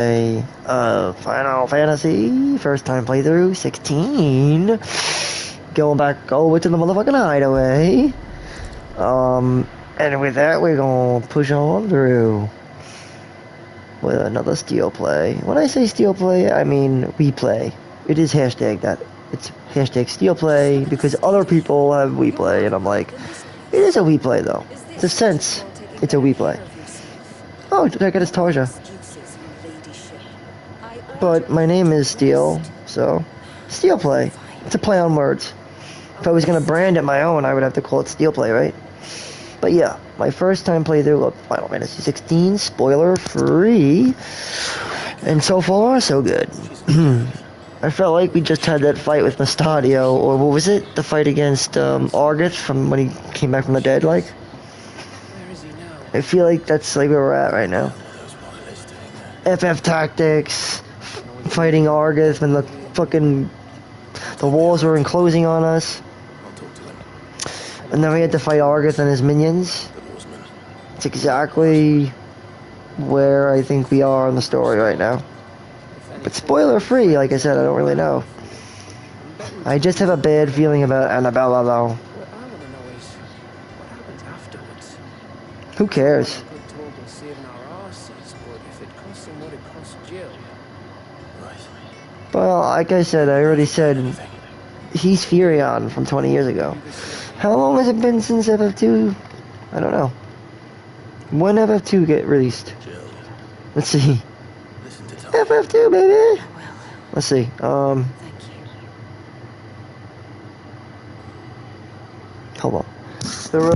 Final Fantasy, first time playthrough, 16. Going back all the way to the motherfucking hideaway. And with that, we're gonna push on through with another steel play. When I say steel play, I mean we play. It is hashtag that. It's hashtag steel play because other people have we play, and I'm like, it is a we play though. It's a sense. It's a we play. Oh, did I get his Tarja? But my name is Steel, so Steel Play. It's a play on words. If I was gonna brand it my own, I would have to call it Steel Play, right? But yeah, my first time playthrough of Final Fantasy 16, spoiler free, and so far so good. I felt like we just had that fight with Mustadio, or what was it? The fight against Argith from when he came back from the dead, like. I feel like that's like where we're at right now. FF tactics, fighting Argith when the walls were enclosing on us. And then we had to fight Argith and his minions. It's exactly where I think we are in the story right now. But spoiler free, like I said, I don't really know. I just have a bad feeling about Annabella though. Who cares? Well, like I said, I already said, he's Furion from 20 years ago. How long has it been since FF2? I don't know. When FF2 get released? Let's see. FF2, baby! Let's see. Hold on. The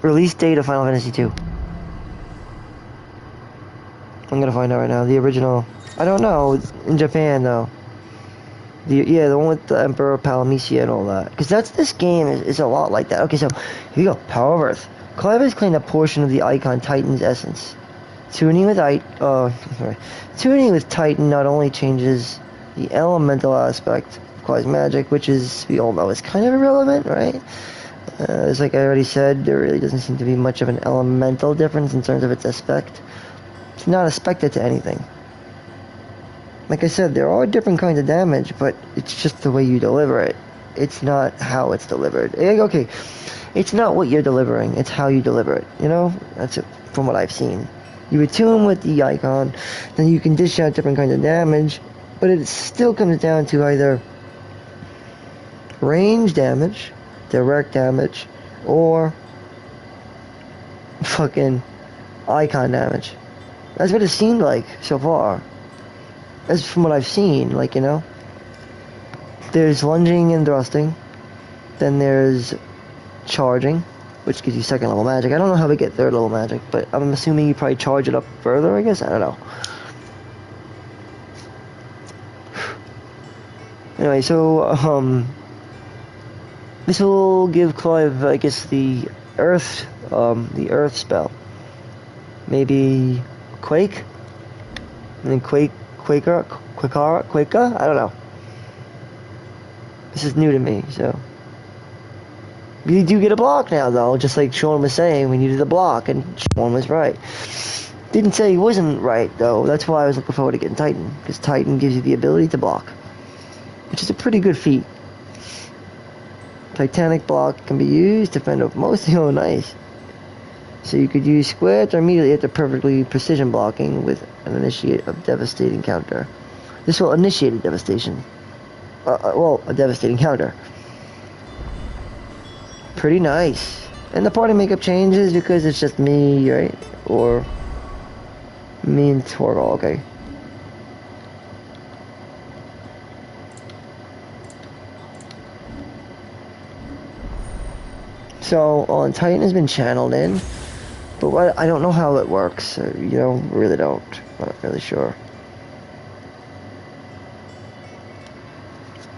release date of Final Fantasy 2. I'm gonna find out right now. The original. I don't know. It's in Japan though. The one with the Emperor Palamecia and all that. Because this game is a lot like that. Okay, so here we go. Power of Earth. Clive has claimed a portion of the Icon Titan's essence. Tuning with Titan not only changes the elemental aspect of Clive's magic, which is, we all know, is kind of irrelevant, right? As like I already said, there really doesn't seem to be much of an elemental difference in terms of its aspect. It's not expected to anything. Like I said, there are different kinds of damage, but it's just the way you deliver it. It's not how it's delivered. Okay, it's not what you're delivering, it's how you deliver it, you know? That's it, from what I've seen. You attune with the icon, then you can dish out different kinds of damage, but it still comes down to either range damage, direct damage, or fucking icon damage. That's what it seemed like so far. As from what I've seen, like, you know, there's lunging and thrusting, then there's charging, which gives you second level magic. I don't know how we get third level magic, but I'm assuming you probably charge it up further, I guess. I don't know. Anyway, so this will give Clive, I guess, the earth spell. Maybe Quake, and then Quaker, I don't know. This is new to me, so. We do get a block now, though, just like Sean was saying, we needed a block, and Sean was right. Didn't say he wasn't right, though. That's why I was looking forward to getting Titan, because Titan gives you the ability to block, which is a pretty good feat. Titanic block can be used to fend off mostly. Oh, nice. So you could use square to immediately hit the perfectly precision blocking with an initiate of devastating counter. This will initiate a devastation. A devastating counter. Pretty nice. And the party makeup changes because it's just me, right? Or me and Torgal, okay. So, Titan has been channeled in. But I don't know how it works, you know, really don't. I'm not really sure.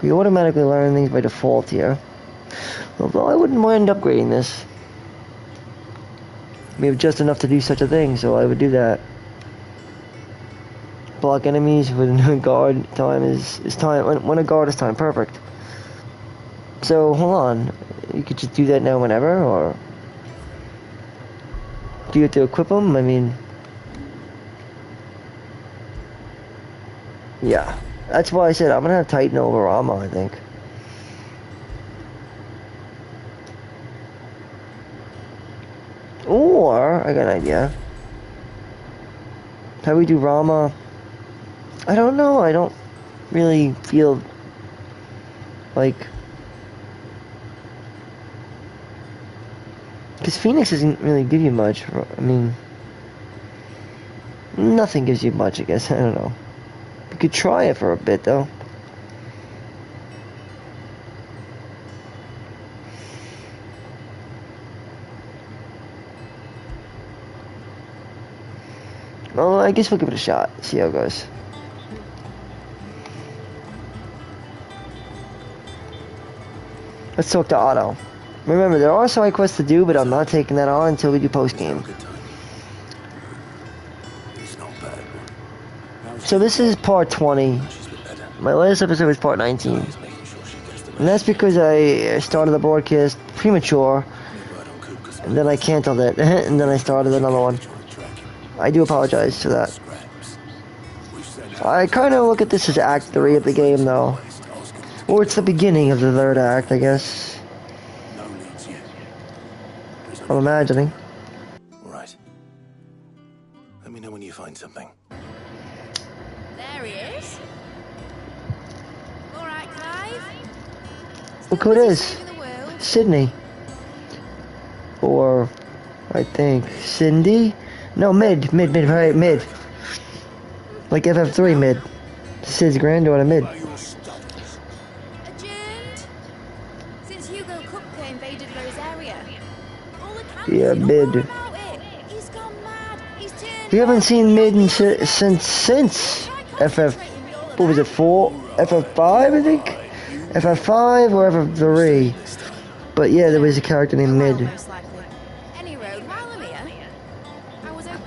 We automatically learn things by default here. Although I wouldn't mind upgrading this. We have just enough to do such a thing, so I would do that. Block enemies when a guard time is time when a guard is time perfect. So hold on. You could just do that now whenever, or Do you have to equip them? I mean... Yeah. That's why I said I'm gonna have Titan over Rama, I think. Or, I got an idea. How we do Rama? I don't know, I don't really feel like... Because Phoenix doesn't really give you much. I mean... Nothing gives you much, I guess. I don't know. You could try it for a bit, though. Well, I guess we'll give it a shot. See how it goes. Let's talk to Otto. Remember, there are side quests to do, but I'm not taking that on until we do post-game. So this is part 20. My last episode was part 19. And that's because I started the broadcast premature, and then I canceled it, and then I started another one. I do apologize for that. I kind of look at this as Act 3 of the game, though. Or it's the beginning of the third act, I guess. I'm imagining. Right. Let me know when you find something. There he is. All right, Clive. Look who it is. Sydney. Or, I think, Cindy? No, mid. Like FF3 mid. Sid's granddaughter mid. Since Hugo Kupka invaded Rose area. Yeah, mid. He's gone mad. He's turned. We haven't seen mid since FF. What was it? 4? FF5, I think. FF5 or FF3. But yeah, there was a character named Mid.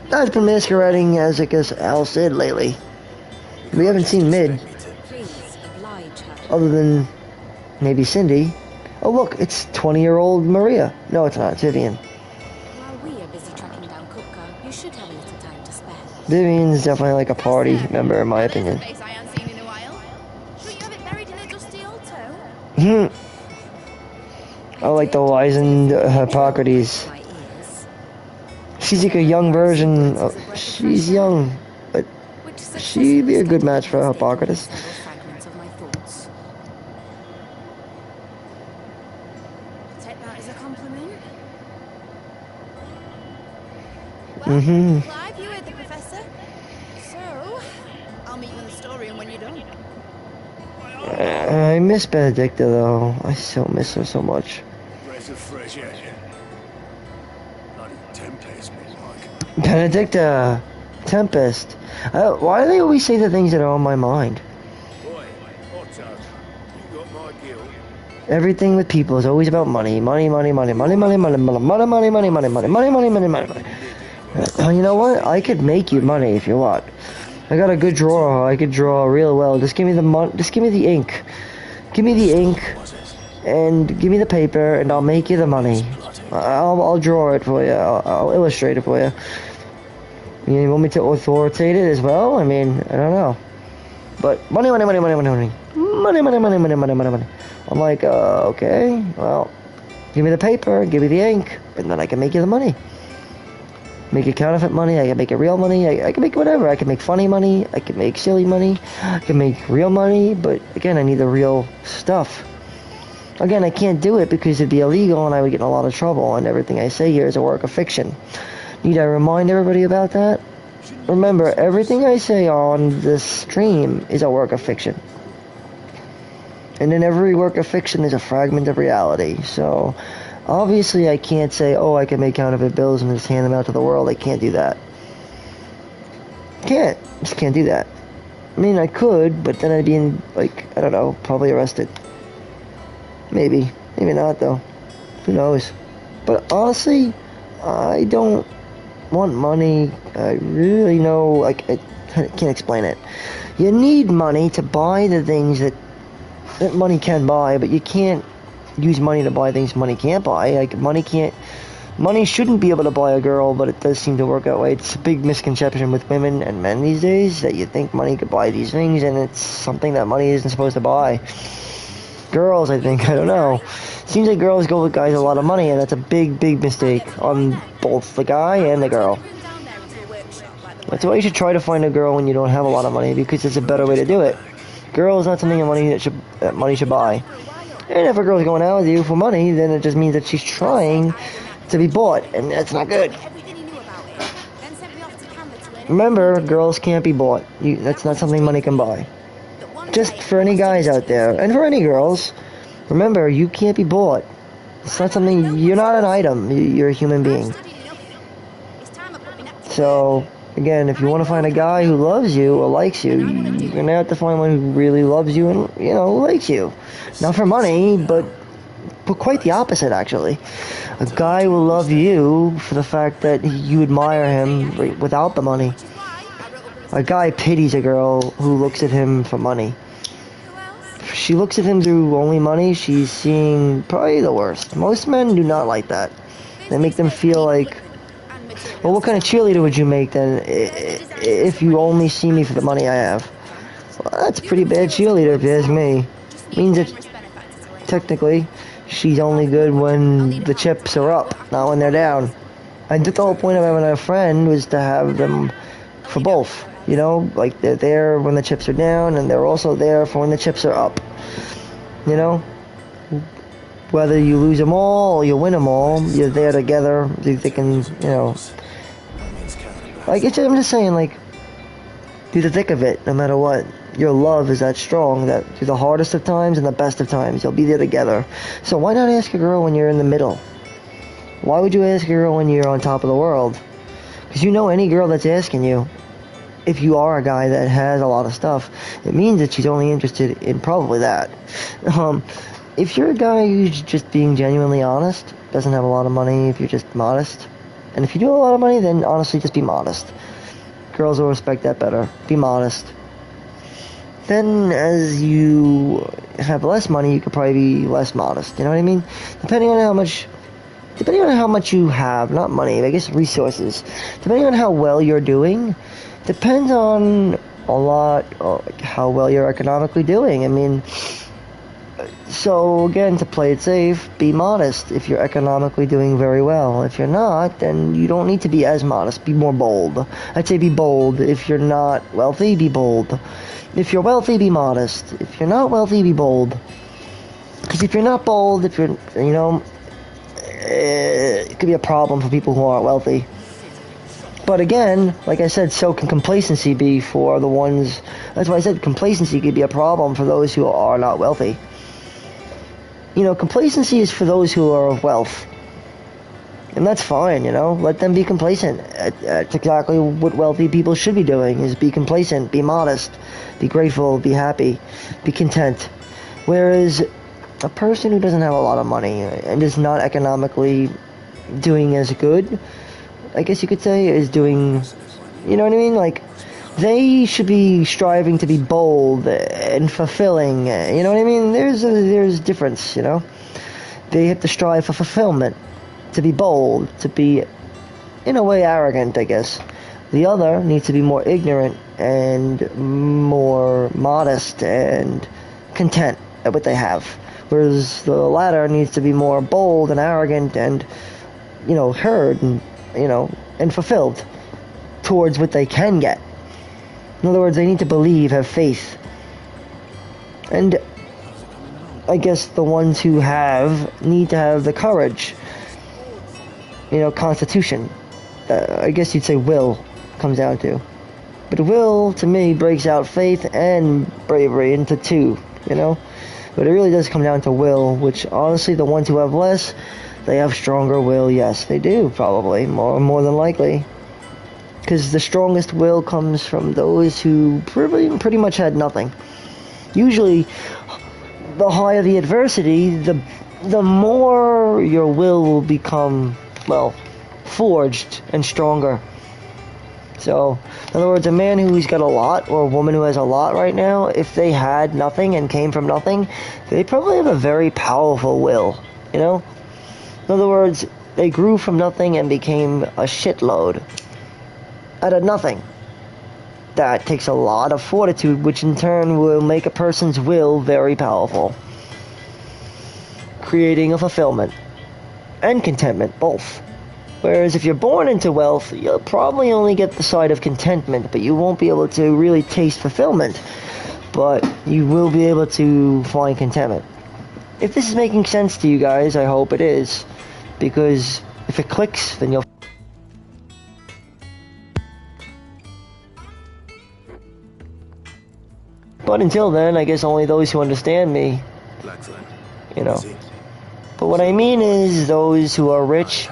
I've been masquerading as, I guess, Al Cid lately. We haven't seen Mid. Other than maybe Cindy. Oh look, it's 20-year-old Maria. No, it's not. It's Vivian. While we are busy tracking down Kupka, you should have a little time to spare. Vivian's definitely like a party member, in my opinion. I like the wizened Hippocrates. She's like a young version of, she's young, but she'd be a good match for Hippocrates. Take that as a compliment. Mm-hmm. Clive, you heard the professor. So, I'll meet you in the storeroom when you're done. I miss Benedicta though. I still miss her so much. Breath of fresh air. Bloody Tempest, like. Benedicta, Tempest. Why do they always say the things that are on my mind? Boy, Otto, you got my guilt. Everything with people is always about money. Money, money, money, money, money, money, money, money, money, money, money, money, money, money, money, money, money. You know what? I could make you money if you want. I got a good drawer. I could draw real well. Just give me the just give me the ink. Give me the ink, and give me the paper, and I'll make you the money. I'll draw it for you. I'll illustrate it for you. You want me to authoritate it as well? I mean, I don't know. But money, money, money, money, money, money, money, money, money, money, money, money, money. I'm like, okay. Well, give me the paper, give me the ink, and then I can make you the money. Make it counterfeit money, I can make it real money, I can make whatever. I can make funny money, I can make silly money, I can make real money, but again, I need the real stuff. Again, I can't do it because it'd be illegal and I would get in a lot of trouble, and everything I say here is a work of fiction. Need I remind everybody about that? Remember, everything I say on this stream is a work of fiction. And in every work of fiction is a fragment of reality, so... Obviously, I can't say, oh, I can make counterfeit bills and just hand them out to the world. I can't do that. Just can't do that. I mean, I could, but then I'd be in, like, I don't know, probably arrested. Maybe. Maybe not, though. Who knows? But honestly, I don't want money. I really know, I can't explain it. You need money to buy the things that money can buy, but you can't use money to buy things money can't buy. Like, money can't Money shouldn't be able to buy a girl, but it does seem to work that way. It's a big misconception with women and men these days that you think money could buy these things, and it's something that money isn't supposed to buy. Girls, I think, I don't know. Seems like girls go with guys with a lot of money, and that's a big, big mistake on both the guy and the girl. That's why you should try to find a girl when you don't have a lot of money, because it's a better way to do it. Girl is not something that money should buy. And if a girl's going out with you for money, then it just means that she's trying to be bought, and that's not good. Remember, girls can't be bought. That's not something money can buy. Just for any guys out there, and for any girls, remember, you can't be bought. It's not something, you're not an item, you're a human being. So, again, if you want to find a guy who loves you or likes you, you're going to have to find one who really loves you and, likes you. Not for money, but quite the opposite, actually. A guy will love you for the fact that you admire him without the money. A guy pities a girl who looks at him for money. If she looks at him through only money, she's seeing probably the worst. Most men do not like that. They make them feel like, well, what kind of cheerleader would you make then if you only see me for the money I have? Well, that's a pretty bad cheerleader if you ask me. It means that technically she's only good when the chips are up, not when they're down. I think the whole point of having a friend was to have them for both. Like they're there when the chips are down, and they're also there for when the chips are up. Whether you lose them all or you win them all, you're there together. They can, like I'm just saying, like, through the thick of it, no matter what, your love is that strong that through the hardest of times and the best of times, you'll be there together. So why not ask a girl when you're in the middle? Why would you ask a girl when you're on top of the world? Because any girl that's asking you, if you are a guy that has a lot of stuff, it means that she's only interested in probably that. If you're a guy who's just being genuinely honest, doesn't have a lot of money, if you're just modest, and if you do have a lot of money, then honestly just be modest. Girls will respect that better. Be modest. Then as you have less money, you could probably be less modest. You know what I mean? Depending on how much you have, not money, I guess resources. Depending on how well you're doing, depends on a lot how well you're economically doing. I mean, so again, to play it safe, be modest if you're economically doing very well. If you're not, then you don't need to be as modest. Be more bold. I'd say be bold. If you're not wealthy, be bold. If you're wealthy, be modest. If you're not wealthy, be bold. Because if you're not bold, it could be a problem for people who aren't wealthy. But again, like I said, so can complacency be for the ones... That's why I said complacency could be a problem for those who are not wealthy. Complacency is for those who are of wealth. And that's fine, Let them be complacent. That's exactly what wealthy people should be doing, is be complacent, be modest, be grateful, be happy, be content. Whereas a person who doesn't have a lot of money and is not economically doing as good, I guess you could say, is doing, you know what I mean? Like, they should be striving to be bold and fulfilling, you know what I mean? There's difference, They have to strive for fulfillment, to be bold, to be, in a way, arrogant, I guess. The other needs to be more ignorant and more modest and content at what they have. Whereas the latter needs to be more bold and arrogant and, heard and, and fulfilled towards what they can get. In other words, they need to believe, have faith. And I guess the ones who need to have the courage. Constitution. I guess you'd say will comes down to. But will, to me, breaks out faith and bravery into two, But it really does come down to will, which honestly, the ones who have less, they have stronger will. Yes, they do, probably, more than likely. Because the strongest will comes from those who pretty much had nothing. Usually, the higher the adversity, the more your will become, forged and stronger. So, in other words, a man who's got a lot, or a woman who has a lot right now, if they had nothing and came from nothing, they probably have a very powerful will, In other words, They grew from nothing and became a shitload out of nothing. That takes a lot of fortitude, which in turn will make a person's will very powerful, creating a fulfillment and contentment, both. Whereas if you're born into wealth, you'll probably only get the side of contentment, but you won't be able to really taste fulfillment. But you will be able to find contentment. If this is making sense to you guys, I hope it is. Because if it clicks, then you'll... But until then, I guess only those who understand me, you know. But what I mean is those who are rich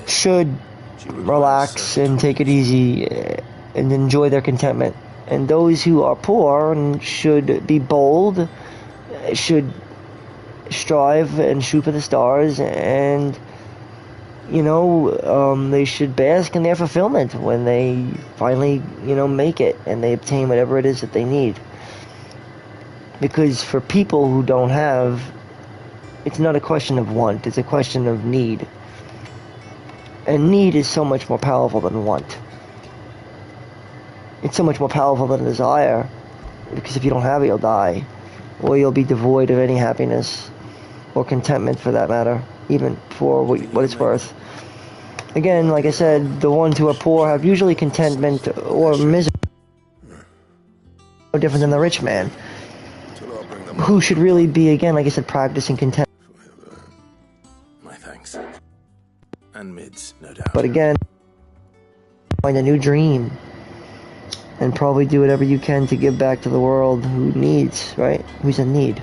should relax and take it easy and enjoy their contentment. And those who are poor and should be bold, should strive and shoot for the stars, and you know, they should bask in their fulfillment when they finally, you know, make it and they obtain whatever it is that they need. Because for people who don't have, it's not a question of want, it's a question of need. And need is so much more powerful than want. It's so much more powerful than desire, because if you don't have it, you'll die, or you'll be devoid of any happiness or contentment, for that matter, even for what it's worth. Again, like I said, the ones who are poor have usually contentment or misery, no different than the rich man, who should really be, again, like I said, practicing contentment. My thanks. And mids, no doubt. But again, find a new dream. And probably do whatever you can to give back to the world who needs, right? Who's in need.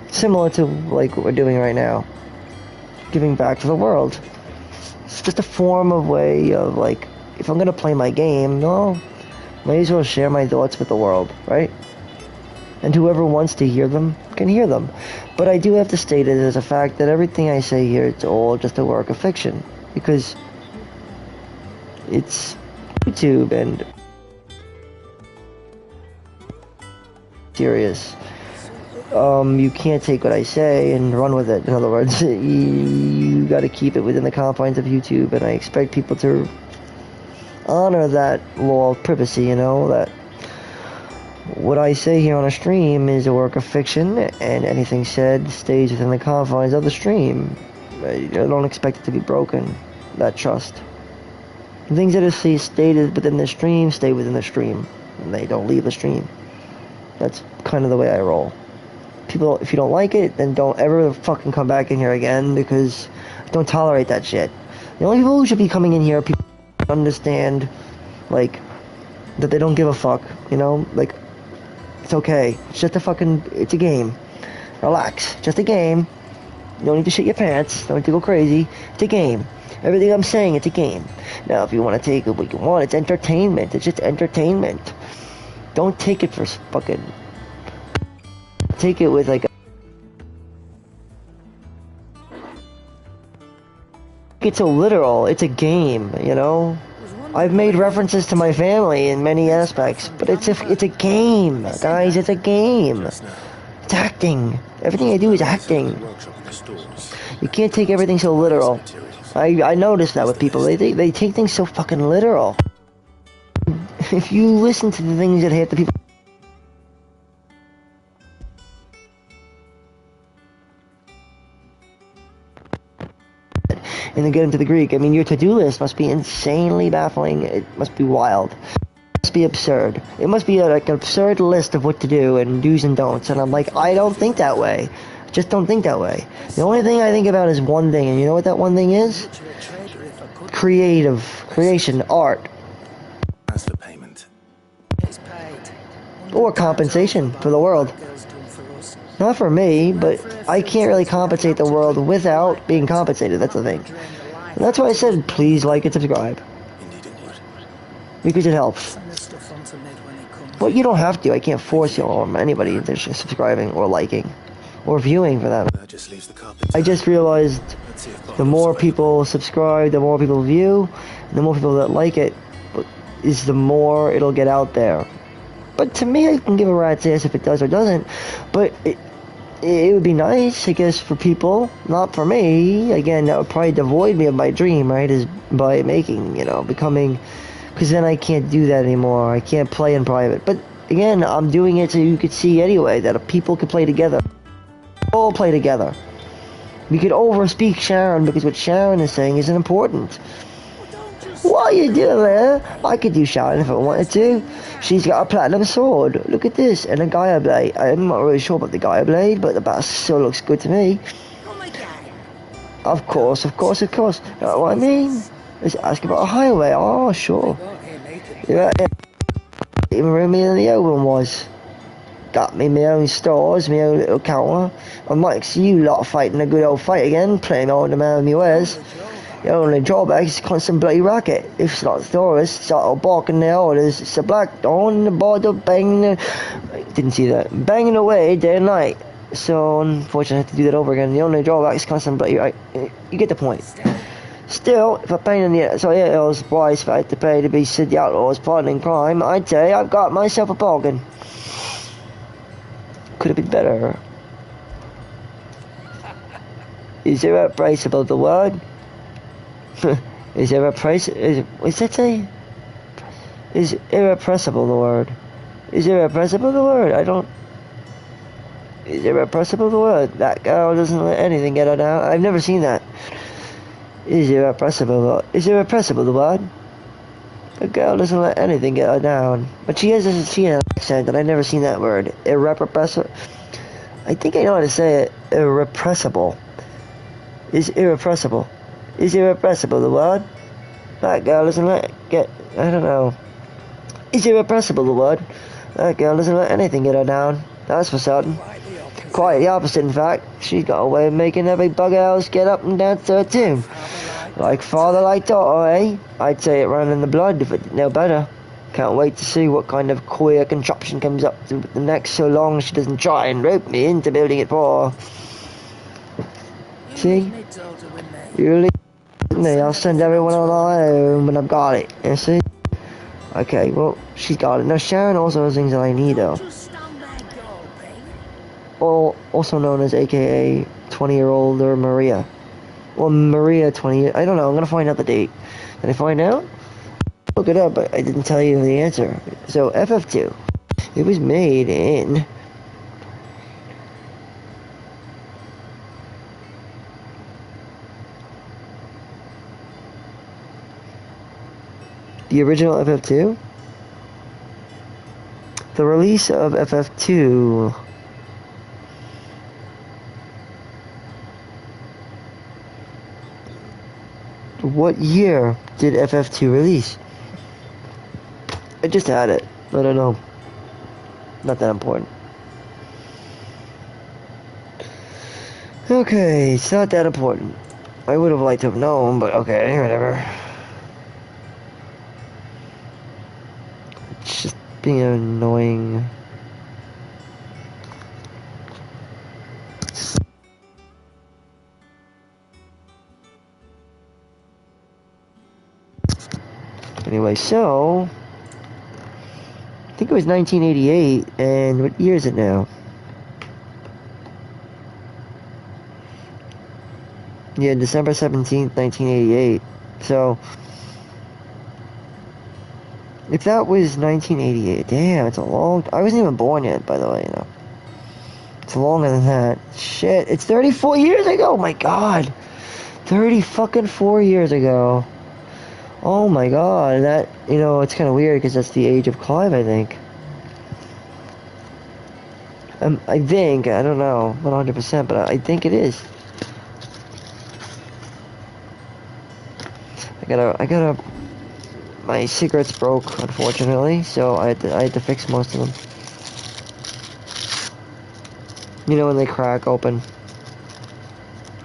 Similar to like what we're doing right now. Giving back to the world. It's just a form of way of like, if I'm gonna play my game, no, may as well share my thoughts with the world, right? And whoever wants to hear them can hear them. But I do have to state it as a fact that everything I say here, it's all just a work of fiction. Because it's YouTube and serious. You can't take what I say and run with it. In other words, you got to keep it within the confines of YouTube, and I expect people to honor that law of privacy, you know, that what I say here on a stream is a work of fiction, and anything said stays within the confines of the stream. I don't expect it to be broken, that trust. Things that are stated within the stream stay within the stream, and they don't leave the stream. That's kind of the way I roll. People, if you don't like it, then don't ever fucking come back in here again, because I don't tolerate that shit. The only people who should be coming in here are people who understand, like, that they don't give a fuck, you know? Like, it's okay. It's just it's a game. Relax. Just a game. You don't need to shit your pants. Don't need to go crazy. It's a game. Everything I'm saying, it's a game. Now, if you want to take it what you want, it's entertainment. It's just entertainment. Don't take it for fucking... Take it with, like... It's so literal. It's a game, you know? I've made references to my family in many aspects, but it's a game, guys. It's a game. It's acting. Everything I do is acting. You can't take everything so literal. I noticed that with people. They take things so fucking literal. If you listen to the things that hit the people... And then get into the Greek. I mean, your to-do list must be insanely baffling. It must be wild. It must be absurd. It must be like an absurd list of what to do and do's and don'ts. And I'm like, I don't think that way. Just don't think that way. The only thing I think about is one thing. And you know what that one thing is? Creation, art. As for payment. Or compensation for the world. Not for me, but I can't really compensate the world without being compensated. That's the thing. And that's why I said, please like and subscribe. Indeed it would. Because it helps. But you don't have to. I can't force you or anybody into subscribing or liking. Or viewing, for that. That just leaves the carpenter. I just realized the more people subscribe, the more people view, and the more people that like it, is the more it'll get out there. But to me, I can give a rat's ass if it does or doesn't. But it would be nice, I guess, for people. Not for me. Again, that would probably devoid me of my dream, right? Is by making, becoming... Because then I can't do that anymore. I can't play in private. But again, I'm doing it so you could see anyway that people can play together. All play together. We could overspeak Sharon because what Sharon is saying isn't important. What you do there? I could do Sharon if I wanted to. She's got a platinum sword. Look at this. And a Gaia blade. I'm not really sure about the Gaia blade, but the bat still looks good to me. Of course. You know what I mean? Let's ask about a highway. Oh, sure. Yeah. Even room me in the open was. Got me my own stores, my own little counter. I might see you lot fighting a good old fight again, playing on the man of my wares. The only drawback is constant bloody racket. If it's not the tourists, start barking their orders. It's a black dawn, the border banging. Didn't see that. Banging away day and night. So, unfortunately, I have to do that over again. The only drawback is constant bloody racket. You get the point. Still, if I pain in the so yeah, it was price if I had to pay to be city outlaws plotting crime, I'd say I've got myself a bargain. Could have been better. Is there a price above the word? Is there a price? What's that say? Is irrepressible the word? Is irrepressible the word? I don't. Is irrepressible the word? That girl doesn't let anything get her down. I've never seen that. Is irrepressible? Is irrepressible the word? A girl doesn't let anything get her down. But she has an accent, and I've never seen that word. Irrepressible. I think I know how to say it. Irrepressible. Is irrepressible. Is irrepressible the word? That girl doesn't let get... I don't know. Is irrepressible the word? That girl doesn't let anything get her down. That's for certain. Quite the opposite, in fact. She's got a way of making every bug else get up and dance to her tune. Like father, like daughter, eh? I'd say it ran in the blood if it didn't know better. Can't wait to see what kind of queer contraption comes up to the next so long she doesn't try and rope me into building it for her. See? You leave me, I'll send everyone on my own when I've got it. You see? Okay, well, she's got it. Now, Sharon also has things that I need, though. Also known as AKA 20-year-old or Maria. Well, Maria 20... I don't know, I'm gonna find out the date. Can I find out? Look it up, but I didn't tell you the answer. So, FF2. It was made in... The original FF2? The release of FF2... What year did FF2 release? I just had it. I don't know. Not that important. Okay, it's not that important. I would have liked to have known, but okay, whatever. It's just being annoying. Anyway, so I think it was 1988, and what year is it now? Yeah, December 17th, 1988. So, if that was 1988, damn, it's a long... I wasn't even born yet, by the way, you know. It's longer than that. Shit, it's 34 years ago! Oh my god! 30 fucking 4 years ago. Oh my god, that, you know, it's kind of weird because that's the age of Clive, I think. I don't know, 100%, but I think it is. My cigarettes broke, unfortunately, so I had to fix most of them. You know when they crack open.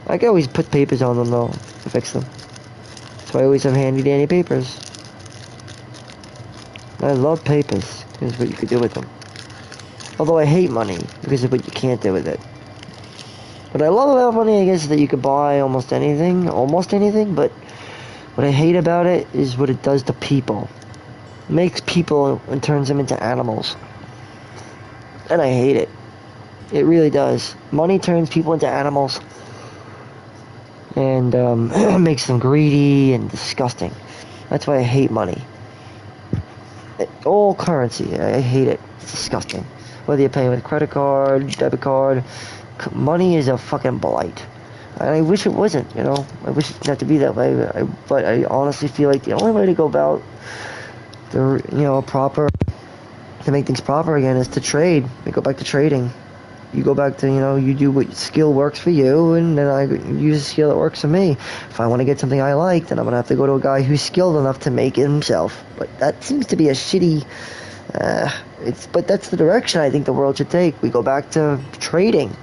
I can always put papers on them though, to fix them. So I always have handy dandy papers. I love papers, because what you could do with them. Although I hate money, because of what you can't do with it. What I love about money, I guess, is that you could buy almost anything, but what I hate about it is what it does to people. It makes people and turns them into animals. And I hate it. It really does. Money turns people into animals. And makes them greedy and disgusting. That's why I hate money. All currency, I hate it. It's disgusting. Whether you're paying with a credit card, debit card, money is a fucking blight. And I wish it wasn't, you know. I wish it didn't have to be that way. But I honestly feel like the only way to go about the, proper, to make things proper again is to trade. We go back to trading. You go back to, you do what skill works for you, and then I use a skill that works for me. If I want to get something I like, then I'm going to have to go to a guy who's skilled enough to make it himself. But that seems to be a shitty... but that's the direction I think the world should take. We go back to trading.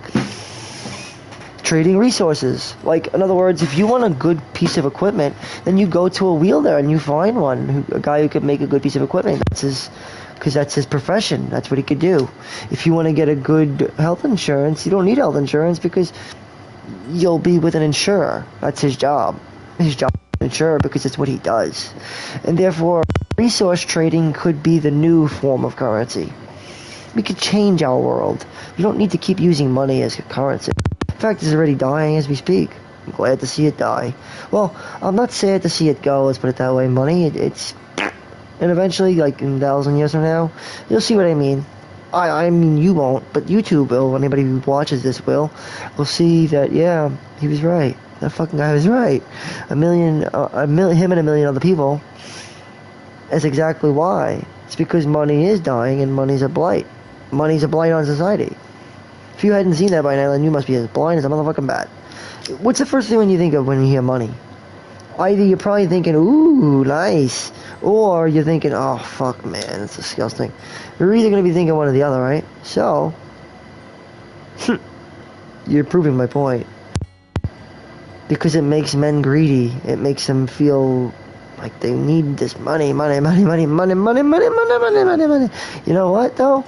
Trading resources. Like, in other words, if you want a good piece of equipment, then you go to a wielder and you find one, a guy who could make a good piece of equipment. Because that's his profession. That's what he could do. If you want to get a good health insurance, you don't need health insurance because you'll be with an insurer. That's his job. His job is an insurer because it's what he does. And therefore, resource trading could be the new form of currency. We could change our world. We don't need to keep using money as a currency. In fact, it's already dying as we speak. I'm glad to see it die. Well, I'm not sad to see it go, let's put it that way. Money, it's... And eventually, like in 1,000 years from now, you'll see what I mean. I mean, you won't, but YouTube will. Anybody who watches this will see that, yeah, he was right. That fucking guy was right. Him and a million other people. That's exactly why. It's because money is dying and money's a blight. Money's a blight on society. If you hadn't seen that by now, then you must be as blind as a motherfucking bat. What's the first thing when you think of when you hear money? Either you're probably thinking, ooh, nice, or you're thinking, oh, fuck, man, it's disgusting. You're either going to be thinking one or the other, right? So, you're proving my point. Because it makes men greedy. It makes them feel like they need this money. You know what, though?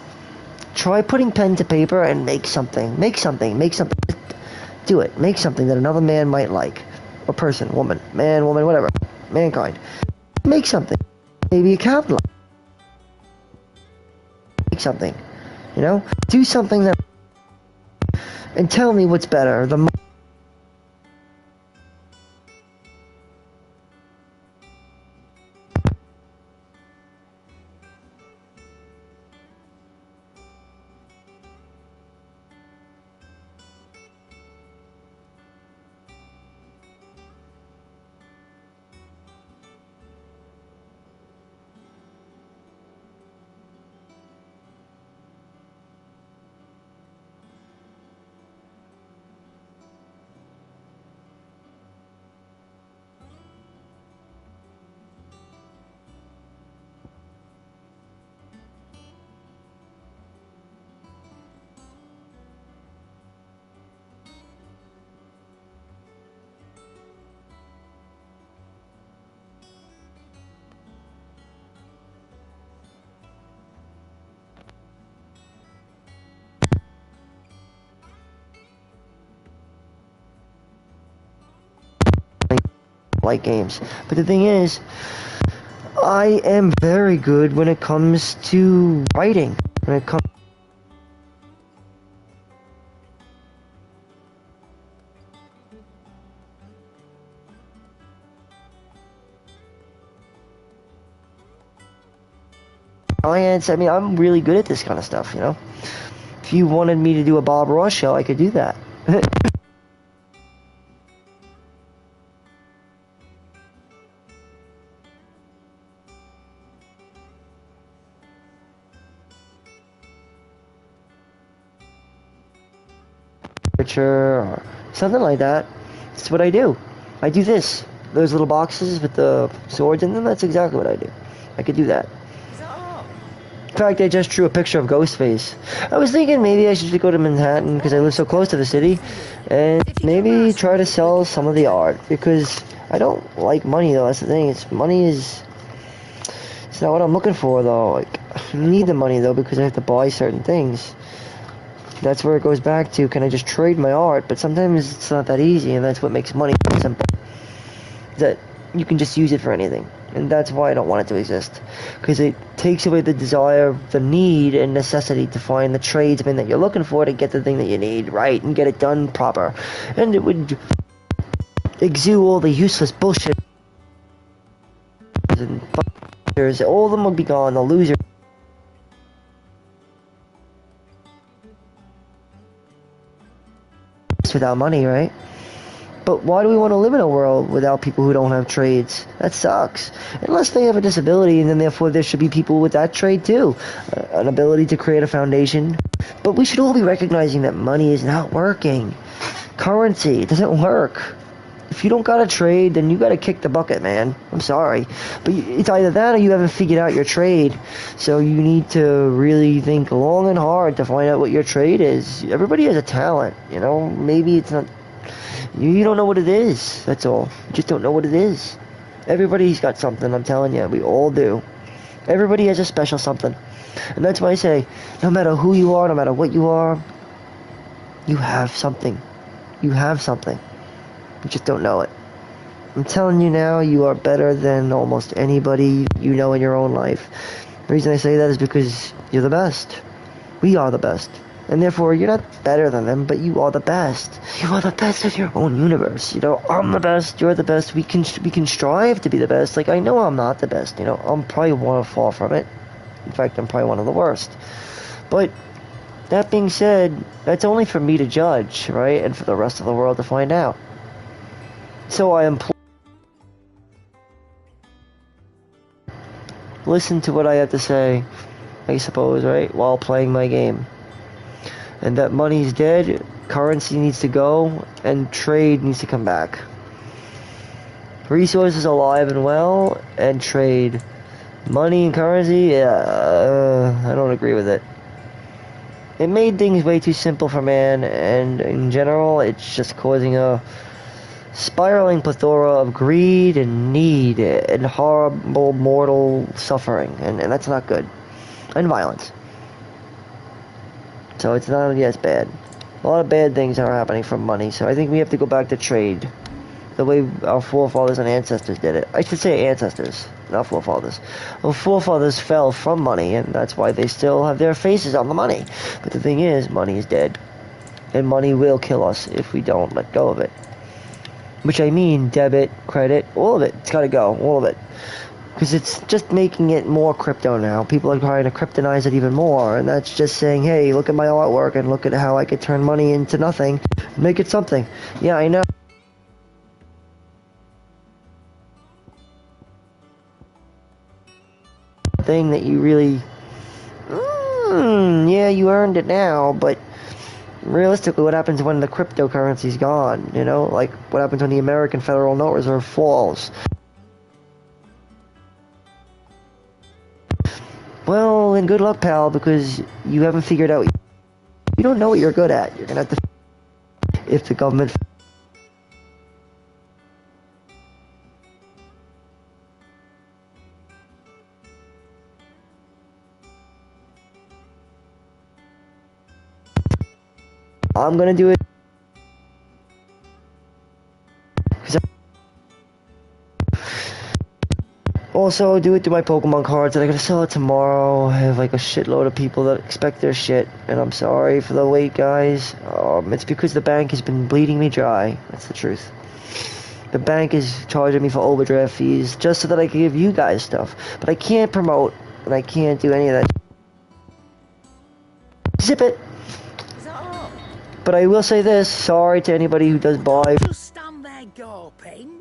Try putting pen to paper and make something. Make something. Do it. Make something that another man might like. A person, woman, man, woman, whatever. Mankind. Make something. Maybe a capital. Make something. Do something that... And tell me what's better. The like games. But the thing is, I am very good when it comes to writing. When it comes science, I mean, I'm really good at this kind of stuff, If you wanted me to do a Bob Ross show, I could do that. Or something like that. That's what I do. I do this. Those little boxes with the swords in them, that's exactly what I do. I could do that. Is that all? In fact, I just drew a picture of Ghostface. I was thinking maybe I should go to Manhattan because I live so close to the city and maybe try to sell some of the art because I don't like money though. That's the thing. It's not what I'm looking for though. Like, I need the money though because I have to buy certain things. That's where it goes back to, can I just trade my art? But sometimes it's not that easy, and that's what makes money simple. That you can just use it for anything. And that's why I don't want it to exist. Because it takes away the desire, the need, and necessity to find the tradesman that you're looking for to get the thing that you need, right? And get it done proper. And it would exude all the useless bullshit. And all of them would be gone, the losers. Without money, right? But why do we want to live in a world without people who don't have trades? That sucks. Unless they have a disability, and then therefore there should be people with that trade too. An ability to create a foundation. But we should all be recognizing that money is not working. Currency, it doesn't work. If you don't got a trade, then you got to kick the bucket, man. I'm sorry. But it's either that or you haven't figured out your trade. So you need to really think long and hard to find out what your trade is. Everybody has a talent, you know? Maybe it's not... You don't know what it is, that's all. You just don't know what it is. Everybody's got something, I'm telling you. We all do. Everybody has a special something. And that's why I say, no matter who you are, no matter what you are, you have something. You have something. You just don't know it. I'm telling you now, you are better than almost anybody you know in your own life. The reason I say that is because you're the best. We are the best. And therefore, you're not better than them, but you are the best. You are the best of your own universe. You know, I'm the best, you're the best. We can strive to be the best. Like, I know I'm not the best, you know. I'm probably one to fall from it. In fact, I'm probably one of the worst. But that being said, that's only for me to judge, right? And for the rest of the world to find out. So I implore... Listen to what I have to say, I suppose, right? While playing my game. And that money's dead, currency needs to go, and trade needs to come back. Resources alive and well, and trade. Money and currency, I don't agree with it. It made things way too simple for man, and in general, it's just causing a spiraling plethora of greed and need and horrible mortal suffering, and that's not good. And violence. So it's not, it's bad. A lot of bad things are happening from money, so I think we have to go back to trade. The way our forefathers and ancestors did it. I should say ancestors, not forefathers. Our forefathers fell from money, and that's why they still have their faces on the money. But the thing is, money is dead. And money will kill us if we don't let go of it. Which I mean, debit, credit, all of it. It's gotta go, all of it. Because it's just making it more crypto now. People are trying to kryptonize it even more. And that's just saying, hey, look at my artwork and look at how I could turn money into nothing. Make it something. Yeah, I know. Thing that you really... yeah, you earned it now, but... realistically, what happens when the cryptocurrency's gone? You know? Like, what happens when the American Federal Note Reserve falls? Well, then good luck, pal, because you haven't figured out... You don't know what you're good at. You're gonna have to... If the government... I'm gonna do it... Also, do it through my Pokemon cards, and I'm gonna sell it tomorrow. I have like a shitload of people that expect their shit, and I'm sorry for the wait, guys. It's because the bank has been bleeding me dry. That's the truth. The bank is charging me for overdraft fees just so that I can give you guys stuff. But I can't promote, and I can't do any of that. Zip it! Is that all? But I will say this, sorry to anybody who does buy. Just stand there gawping.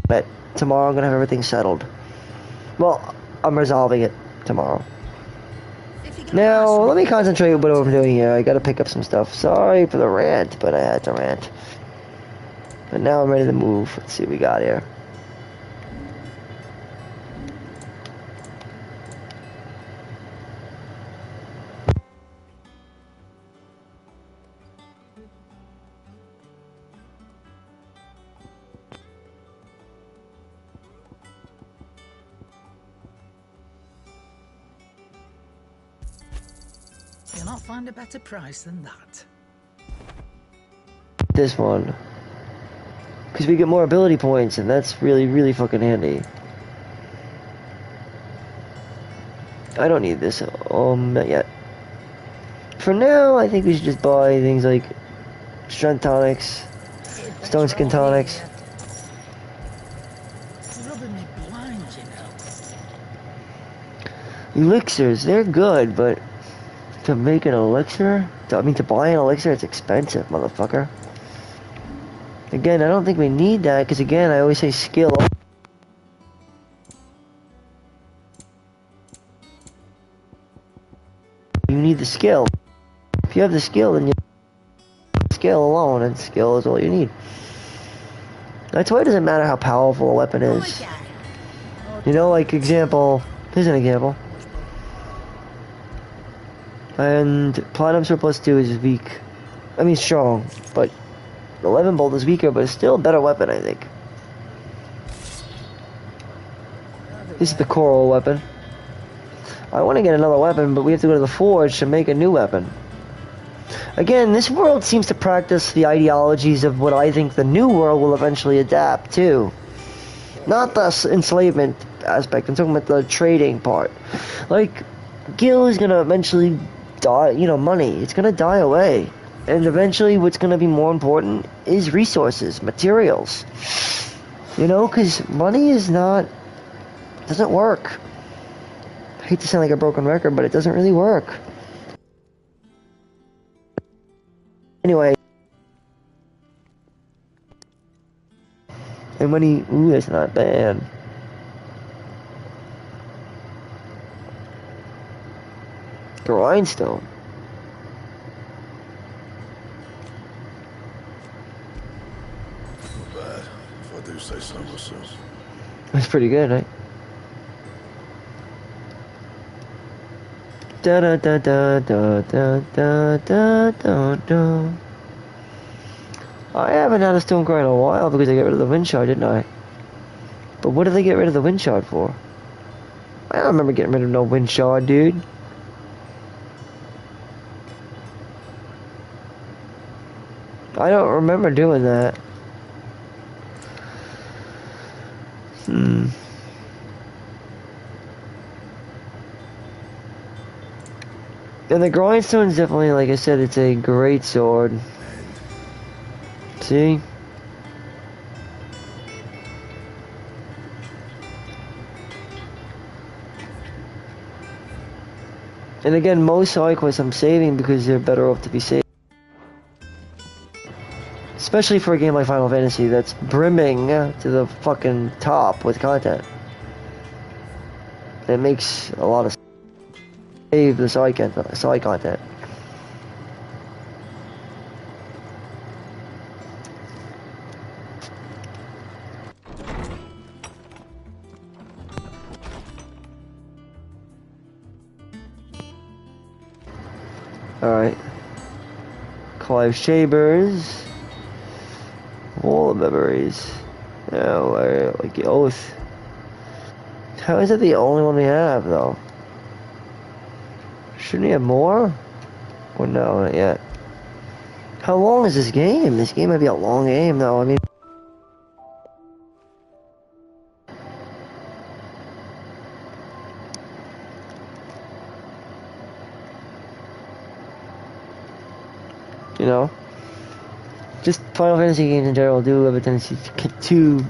But tomorrow I'm gonna have everything settled. Well, I'm resolving it tomorrow. Now, let me concentrate on what I'm doing here. I gotta pick up some stuff. Sorry for the rant, but I had to rant. But now I'm ready to move. Let's see what we got here. You'll not find a better price than that. This one. Because we get more ability points, and that's really, really fucking handy. I don't need this. Not yet. For now, I think we should just buy things like strength tonics, stone skin tonics. It's rubbing me blind, you know. Elixirs, they're good, but to make an elixir, to buy an elixir, it's expensive, motherfucker. Again, I don't think we need that, because again, I always say skill. You need the skill. If you have the skill, then you skill alone, and skill is all you need. That's why it doesn't matter how powerful a weapon is. You know, like example, here's an example. And Platinum Surplus 2 is weak. I mean strong, but 11 Bolt is weaker, but it's still a better weapon, I think. This is the coral weapon. I want to get another weapon, but we have to go to the forge to make a new weapon. Again, this world seems to practice the ideologies of what I think the new world will eventually adapt to. Not the enslavement aspect, I'm talking about the trading part. Like, Gil is gonna eventually die, you know, money. It's gonna die away. And eventually what's gonna be more important is resources, materials. You know, because money is not, doesn't work. I hate to sound like a broken record, but it doesn't really work. Anyway. And when he, ooh, that's not bad. Grindstone. Not bad, if I do say so myself. That's pretty good, right? Da da da da da da da da da da. I haven't had a stone grind in a while because I got rid of the wind shard, didn't I? But what did they get rid of the wind shard for? I don't remember getting rid of no wind shard, dude. I don't remember doing that. And the grindstone's definitely, like I said, it's a great sword. See? And again, most side quests I'm saving because they're better off to be saved. Especially for a game like Final Fantasy that's brimming to the fucking top with content. It makes a lot of sense. Save the side content. Alright. Clive Chambers. Wall of Memories. Oh, I like the Oath. How is it the only one we have, though? Shouldn't he have more? Or no, not yet. How long is this game? This game might be a long game, though. I mean... You know? Just Final Fantasy games in general do have a tendency to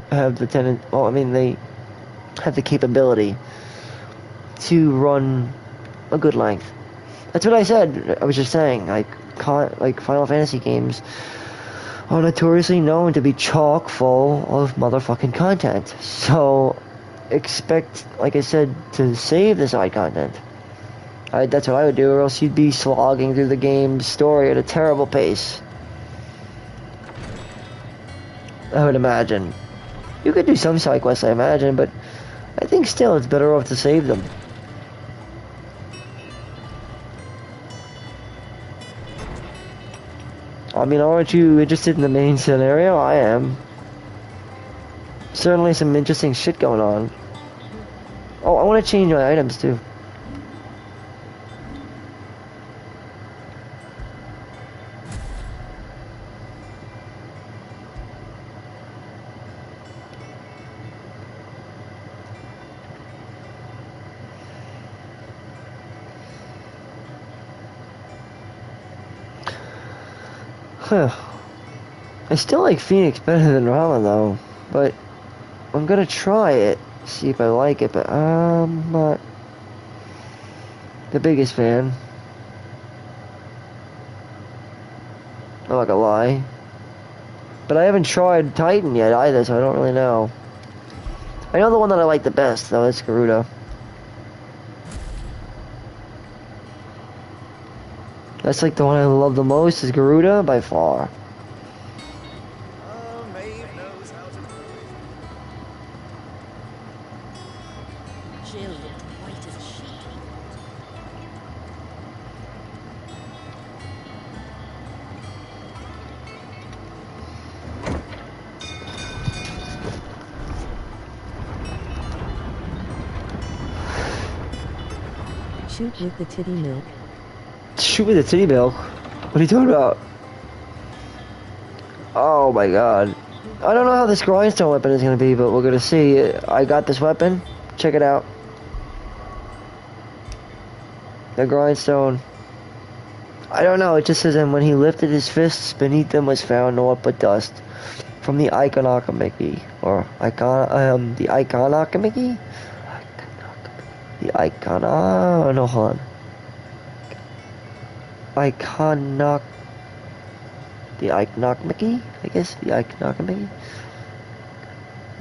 have the tendency... Well, I mean, they have the capability to run a good length. That's what I said. I was just saying, like Final Fantasy games are notoriously known to be chock full of motherfucking content. So expect, like I said, to save the side content. That's what I would do, or else you'd be slogging through the game's story at a terrible pace. I would imagine. You could do some side quests, I imagine, but I think still it's better off to save them. I mean, aren't you interested in the main scenario? I am. Certainly some interesting shit going on. Oh, I want to change my items too. Huh. I still like Phoenix better than Rama though, but I'm gonna try it, see if I like it, but I'm not the biggest fan. I'm not gonna lie. But I haven't tried Titan yet either, so I don't really know. I know the one that I like the best though, is Garuda. That's like the one I love the most is Garuda by far. Oh, Maeve knows how to Jill looked white as a sheet. Shoot with the titty milk. Shoot with the titty milk? What are you talking about? Oh my god. I don't know how this grindstone weapon is gonna be, but we're gonna see. I got this weapon. Check it out. The grindstone. I don't know, it just says, and when he lifted his fists, beneath them was found naught but dust. From the Iconocomickey. Or, the Iconocomickey? The Icon, no, hold on. The Iconocomickey? I guess? The Iconocomickey?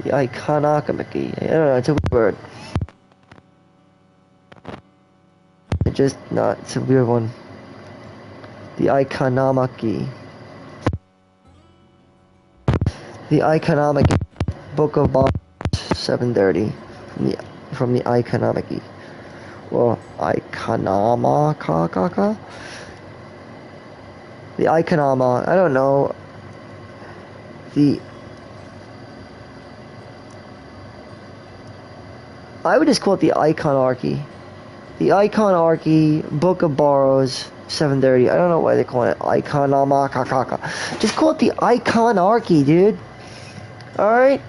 The Iconocomickey. I don't know, it's a weird word. It's just not, it's a weird one. The Iconocomickey. The Iconocomickey. Book of Bombs, 730. From the Iconocomickey. Well, Iconomaka? The Iconoma, I don't know. I would just call it the Iconarchy. The Iconarchy, Book of Borrows, 730. I don't know why they call it Iconomaka. Just call it the Iconarchy, dude. Alright?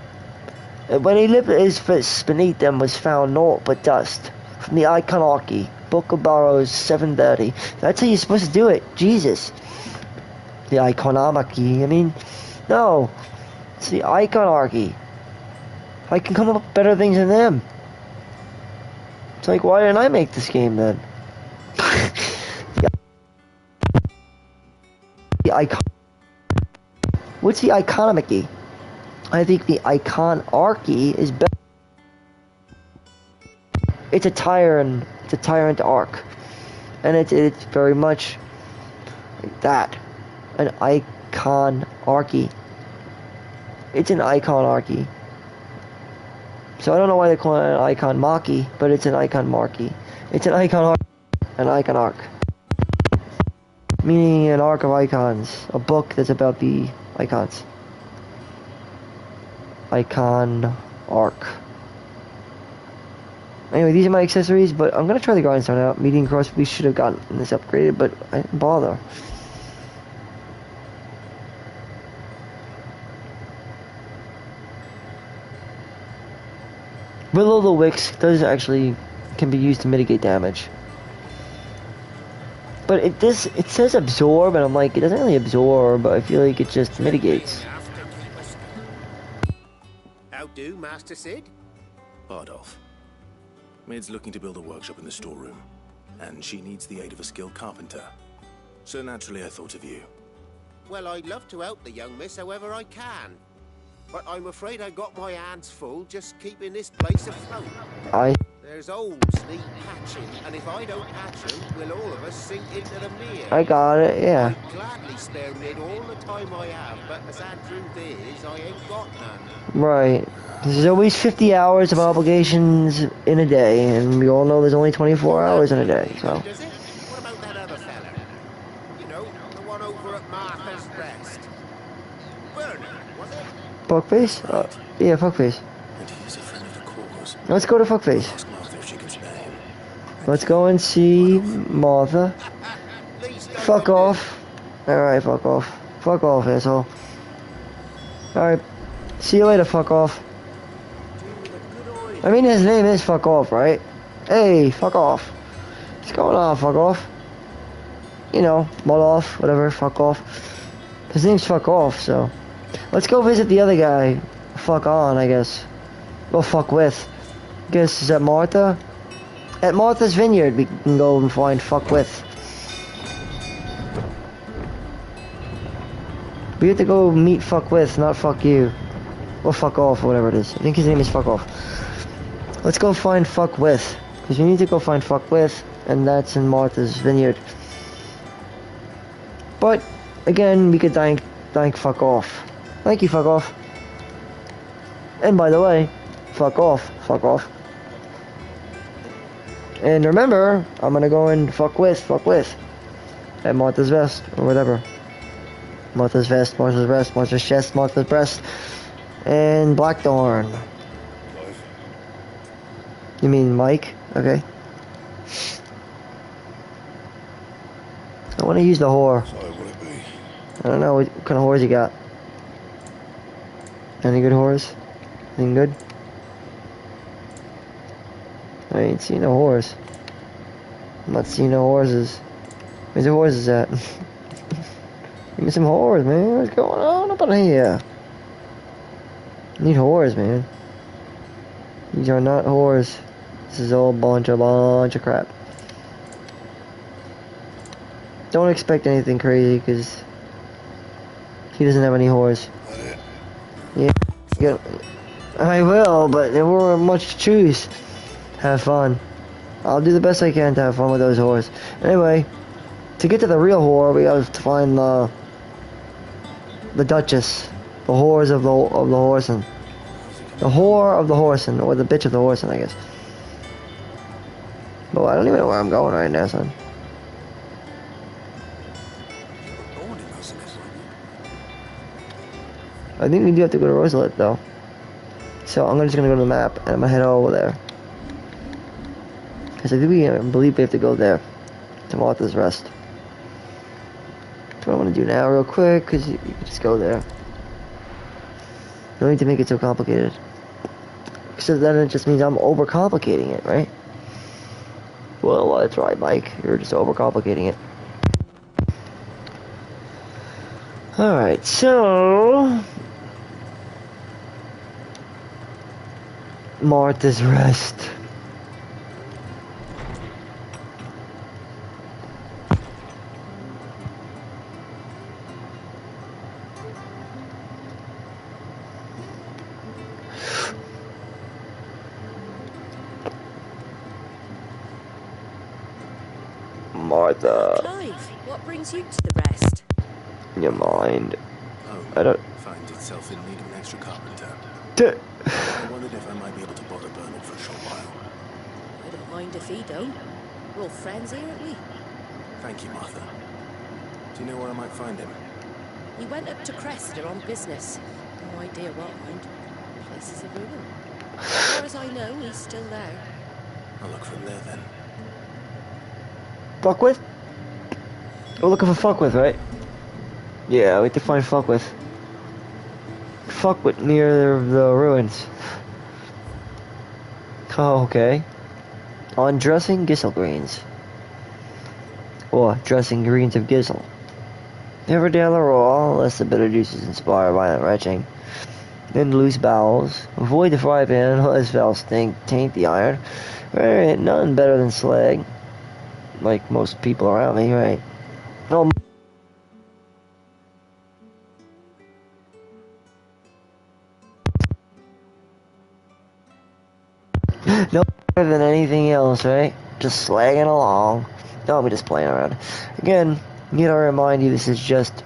When he lifted his fists, beneath them was found naught but dust. From the Iconarchy, Book of Borrows, 730. That's how you're supposed to do it. Jesus. The Iconomarchy. I mean, no. It's the Iconarchy. I can come up with better things than them. It's like, why didn't I make this game then? The Icon. What's the Iconomarchy? I think the Iconarchy is better. It's a tyrant arc, and it's very much like that. An Iconarchy. It's an Iconarchy. So I don't know why they call it an Iconmarchy, but it's an Iconmarchy. It's an Iconarch, an Iconarch. Meaning an arc of icons. A book that's about the icons. Icon arc. Anyway, these are my accessories, but I'm gonna try the grindstone out. Medium cross, we should have gotten this upgraded, but I didn't bother. Will-o'-the-wisp can be used to mitigate damage. But it says absorb, and I'm like, it doesn't really absorb, but I feel like it just mitigates. How do, Master Sid? Bardolph. Mid's looking to build a workshop in the storeroom, and she needs the aid of a skilled carpenter. So naturally I thought of you. Well, I'd love to help the young miss however I can. But I'm afraid I got my hands full just keeping this place afloat. There's holes need patching, and if I don't patch them, will all of us sink into the mere? I got it, yeah. I'd gladly spare Mid all the time I have, but the sad truth is, I ain't got none. Right. There's always 50 hours of obligations in a day, and we all know there's only 24 hours in a day, so. Does it? What about that other fella? You know, the one over at Martha's Rest. Werner, was it? Fuckface? Yeah, Fuckface. And he is a friend of the cause. Let's go to Fuckface. Ask Martha if she can spare him. Let's go and see Martha. Fuck off. Alright, fuck off. Fuck off, asshole. Alright. See you later, fuck off. I mean, his name is Fuck Off, right? Hey, fuck off. What's going on, fuck off? You know, mud off, whatever, fuck off. His name's Fuck Off, so. Let's go visit the other guy. Fuck on, I guess. Well, fuck with. Guess, is that Martha? At Martha's Vineyard, we can go and find Fuck with. We have to go meet Fuck with, not Fuck you. Or Fuck Off, or whatever it is. I think his name is Fuck Off. Let's go find Fuck with. Because we need to go find Fuck with, and that's in Martha's Vineyard. But, again, we could thank Fuck Off. Thank you, Fuck Off. And by the way, Fuck Off, Fuck Off. And remember, I'm gonna go and fuck with. At Martha's Vest, or whatever. Martha's Vest, Martha's Rest, Martha's Chest, Martha's Breast. And Blackthorn. You mean Mike? Okay. I want to use the whore. So what it be? I don't know, what kind of whores you got? Any good whores? Anything good? I ain't seen no whores. I'm not seeing no horses. Where's the horses at? Give me some whores, man. What's going on up in here? I need whores, man. These are not whores. This is all a bunch of crap. Don't expect anything crazy, because he doesn't have any whores. Yeah, I will, but there weren't much to choose. Have fun. I'll do the best I can to have fun with those whores. Anyway, to get to the real whore, we have to find the Duchess, the whores of the Horsen, the whore of the Horsen, or the bitch of the Horsen, I guess. But I don't even know where I'm going right now, son. I think we do have to go to Roselet, though. So I'm just gonna go to the map, and I'm gonna head over there. Because I believe we have to go there. To Martha's Rest. That's what I want to do now, real quick, because you can just go there. You don't need to make it so complicated. So then it just means I'm overcomplicating it, right? Well, that's right, Mike. You're just overcomplicating it. Alright, so... Martha's Rest. Martha. Clive, what brings you to the Rest? Your mind. Home I don't... finds itself in need of an extra carpenter. I wondered if I might be able to bother Bernard for a short while. I don't mind if he don't. We're all friends here, aren't we? Thank you, Martha. Do you know where I might find him? He went up to Cressida on business. No idea what kind. Place is a ruin. As far as I know, he's still there. I'll look from there then. Fuck with? We're looking for fuck with, right? Yeah, we have to find fuck with. Fuck with near the ruins. Oh, okay. On dressing Gissel greens. Or dressing greens of Gissel. Never down the raw, unless the bitter juices inspire violent retching. Then loose bowels. Avoid the fry pan, unless foul stink, taint the iron. There ain't none better than slag. Like most people around me, right? No. No better than anything else, right? Just slagging along. No, I'm just playing around. Again, need to remind you this is just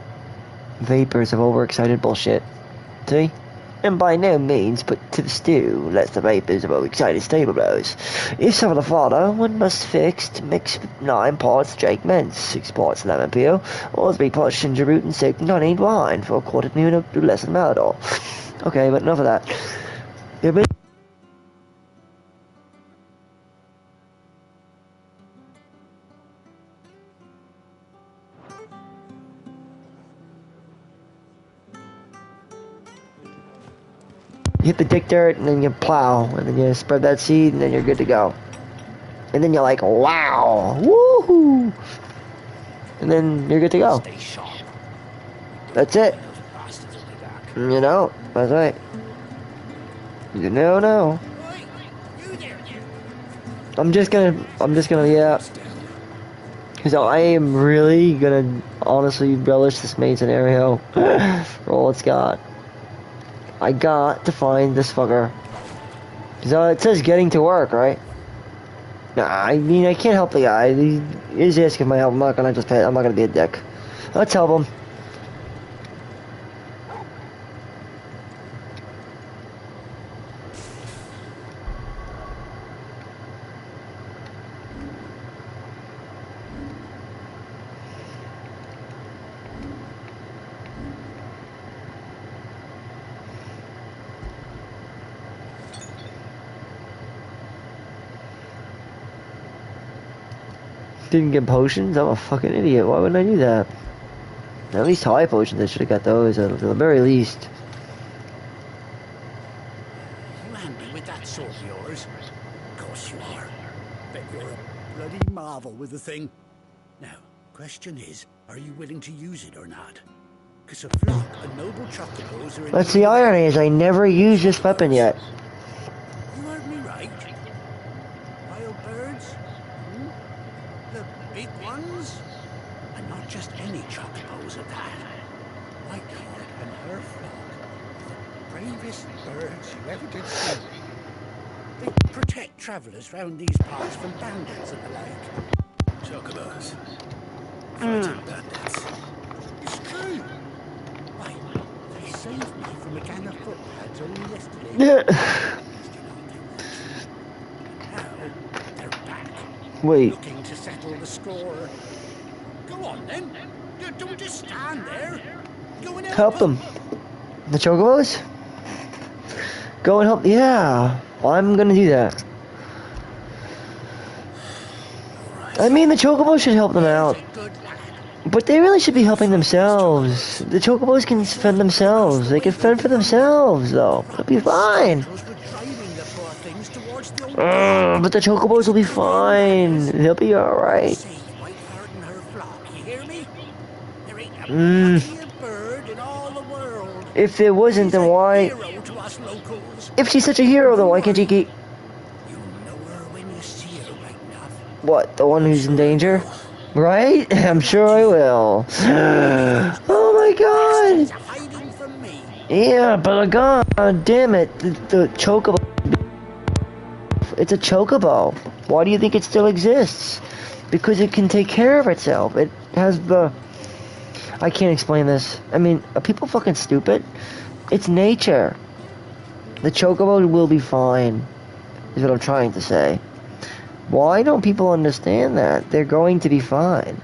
vapors of overexcited bullshit. See? And by no means put to the stew, lest the vapors of overexcited stable blows. If some of the fodder, one must fix to mix with 9 parts Jake mince, 6 parts lemon peel, or 3 parts ginger root and soaked in honeyed wine for a quarter noon of lesson Malador. Okay, but enough of that. You hit the dick dirt, and then you plow, and then you spread that seed, and then you're good to go. And then you're like, wow, woohoo! And then you're good to go. Stay sharp. That's it. You know, that's right. You know. I'm just gonna, yeah. Because I am really gonna honestly relish this main scenario for all it's got. I got to find this fucker. So it says getting to work, right? Nah, I mean, I can't help the guy. He's asking my help. I'm not gonna just pay. I'm not gonna be a dick. Let's help him. Didn't get potions? I'm a fucking idiot. Why wouldn't I do that? At least high potions, I should have got those at the very least. You handy with that sword of yours? Of course you are. Bet you're a bloody marvel with the thing. Now, question is, are you willing to use it or not? Because a flock of noble chocobos are in... That's the irony, is I never used this weapon yet. You heard me right. Wild birds? Hmm? The big ones? And not just any chocobos at that. Whiteheart and her flock. The bravest birds you ever did see. They protect travellers round these parts from bandits and the like. Chocobos. Fighting bandits. It's true. Why, they saved me from a gang of footpads only yesterday. Now they're back. Wait. Looking to settle the score. Go on then. Don't just stand there. Go and Help them. The chocobos? Go and help. Yeah, I'm gonna do that. I mean, the chocobos should help them out. But they really should be helping themselves. The chocobos can fend themselves. They can fend for themselves, though. They'll be fine. But the chocobos will be fine. They'll be alright. If there wasn't, then why... If she's such a hero, then why can't she keep... What, the one who's in danger? Right? I'm sure I will. Oh my god! Yeah, but god damn it, the chocobo... It's a chocobo. Why do you think it still exists? Because it can take care of itself. It has the... I can't explain this. I mean, are people fucking stupid? It's nature. The chocobo will be fine, is what I'm trying to say. Why don't people understand that? They're going to be fine.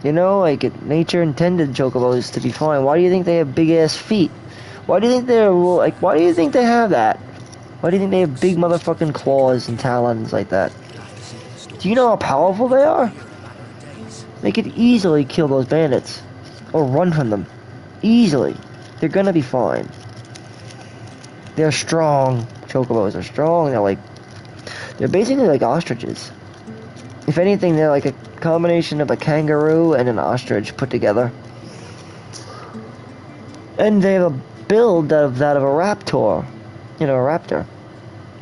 You know, like, nature intended chocobos to be fine. Why do you think they have big-ass feet? Why do you think they're, like, why do you think they have that? Why do you think they have big motherfucking claws and talons like that? Do you know how powerful they are? They could easily kill those bandits. Or run from them. Easily. They're gonna be fine. They're strong. Chocobos are strong. They're basically like ostriches. If anything, they're like a combination of a kangaroo and an ostrich put together. And they have a build of that of a raptor. You know, a raptor.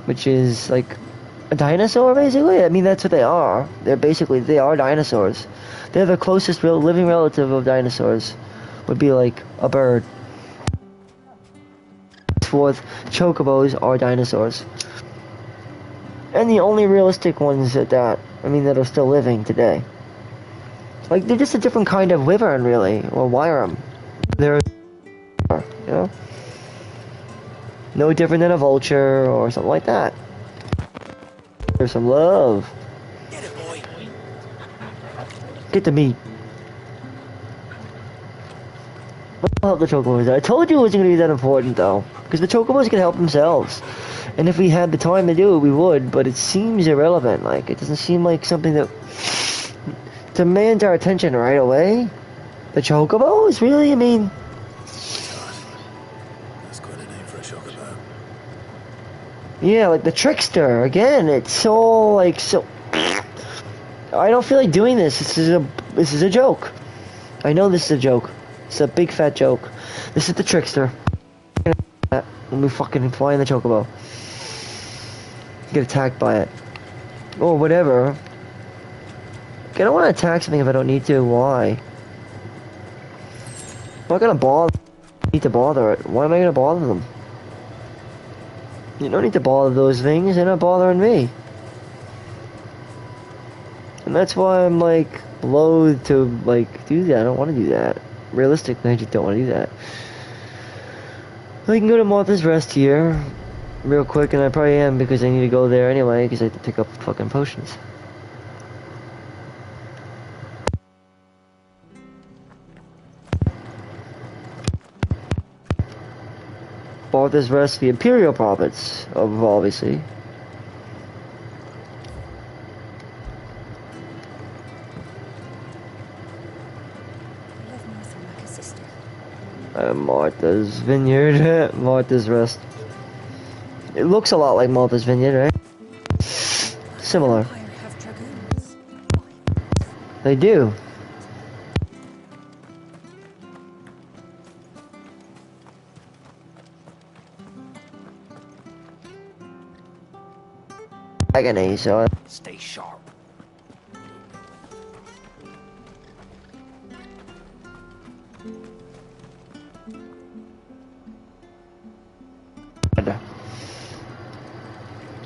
Which is like a dinosaur, basically. I mean, that's what they are. They are dinosaurs. They're the closest living relative of dinosaurs. Would be like a bird. Fourth, chocobos are dinosaurs. And the only realistic ones at that, I mean, that are still living today. Like, they're just a different kind of wyvern, really, or wyrum. They're, you know? No different than a vulture or something like that. There's some love. Get it, boy. Get the meat. I'll help the chocobos. I told you it wasn't going to be that important, though. Because the chocobos can help themselves. And if we had the time to do it, we would. But it seems irrelevant. Like, it doesn't seem like something that demands our attention right away. The chocobos? Really? I mean... That's quite a name for a chocobo. Yeah, like the trickster. Again, it's so, like, so... I don't feel like doing this. This is a joke. I know this is a joke. It's a big fat joke. This is the trickster. When we fucking fly in the chocobo. Get attacked by it. Or whatever. I don't want to attack something if I don't need to. Why? I'm not gonna bother. Need to bother it. Why am I gonna bother them? You don't need to bother those things. They're not bothering me. And that's why I'm like loath to like do that. I don't want to do that. Realistically, I just don't want to do that. I can go to Martha's Rest here real quick, and I probably am because I need to go there anyway because I have to pick up fucking potions. Martha's Rest, the Imperial province of obviously. Martha's Vineyard, Martha's Rest. It looks a lot like Martha's Vineyard, right? Similar. They do. Agony, so Stay sharp.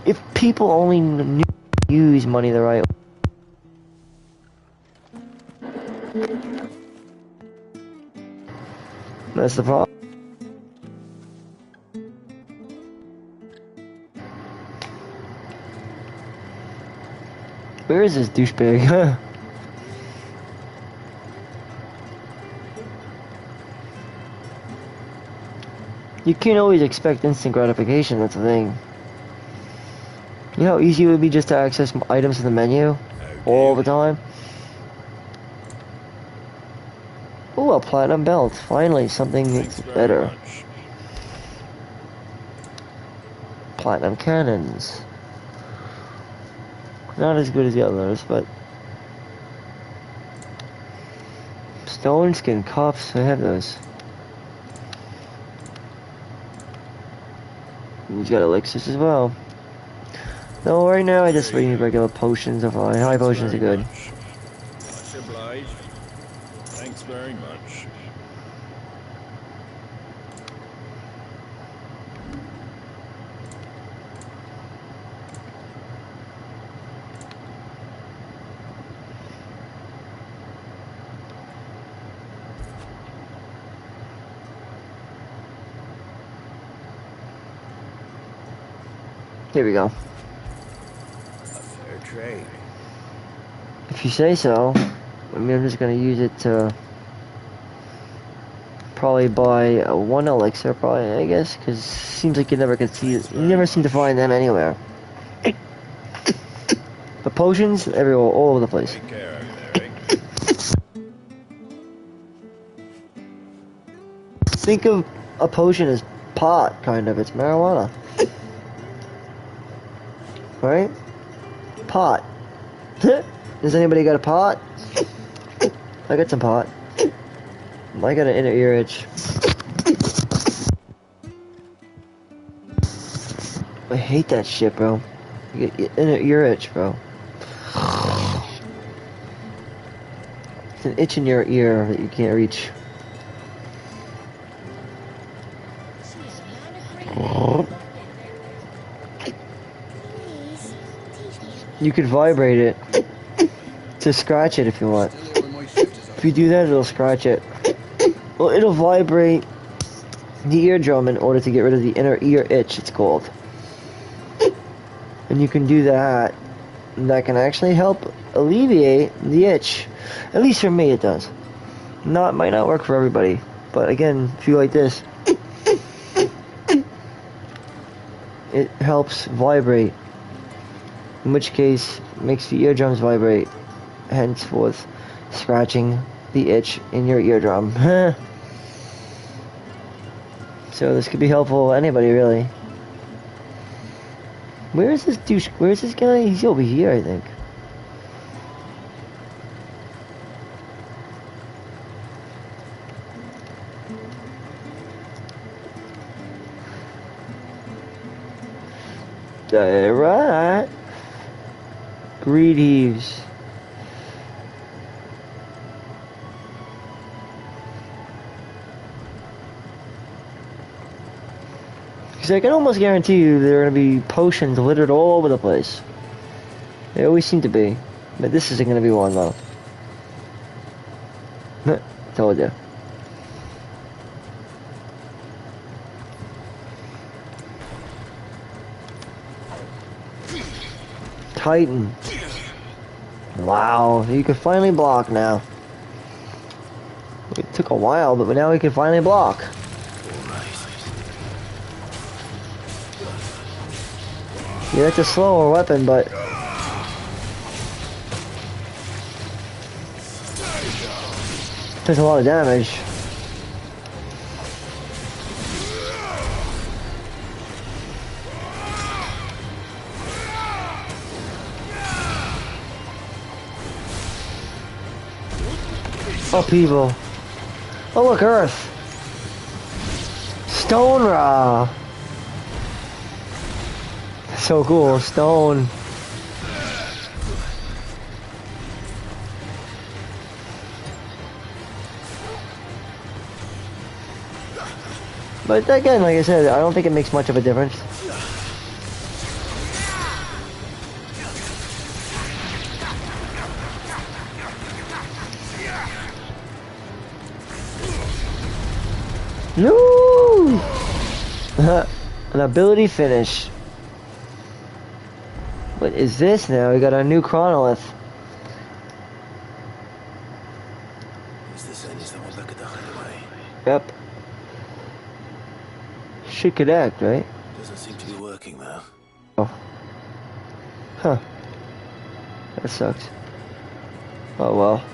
if people only knew to use money the right way. That's the problem. Where is this douchebag? You can't always expect instant gratification, that's the thing. You know how easy it would be just to access items in the menu all the time? Ooh, a platinum belt. Finally, something that's better. Platinum cannons. Not as good as the others, but... Stone skin cuffs, I have those. He's got elixirs as well. No, right now I just need regular potions are fine. High potions are good. Much obliged. Thanks very much. Here we go. Fair trade. If you say so. I mean, I'm just gonna use it to probably buy one elixir, probably, I guess, because it seems like you never can see it. You never seem to find them anywhere. But potions, everywhere, all over the place. Take care out there, eh? Think of a potion as pot, kind of. It's marijuana. Right? Pot. Does anybody got a pot? I got some pot. I got an inner ear itch. I hate that shit, bro. You get inner ear itch, bro. It's an itch in your ear that you can't reach. You could vibrate it to scratch it if you want. If you do that, it'll scratch it. Well, it'll vibrate the eardrum in order to get rid of the inner ear itch, it's called. And you can do that. And that can actually help alleviate the itch. At least for me, it does. Might not work for everybody. But again, if you like this, it helps vibrate. In which case, makes the eardrums vibrate, henceforth scratching the itch in your eardrum. So this could be helpful to anybody, really. Where is this douche? Where is this guy? He's over here, I think. Right. Greed heaves. Because I can almost guarantee you there are going to be potions littered all over the place. They always seem to be. But this isn't going to be one, though. Told you. Titan. Wow, you can finally block now. It took a while, but now we can finally block. Yeah, that's a slower weapon, but... does a lot of damage. Upheaval. Oh look, Earth. Stone Ra. So cool, stone. But again, like I said, I don't think it makes much of a difference. No! An ability finish. What is this now? We got a new chronolith. Is this someone back at the hideaway? Yep. Should connect, right? Doesn't seem to be working though. Oh. Huh. That sucks. Oh well.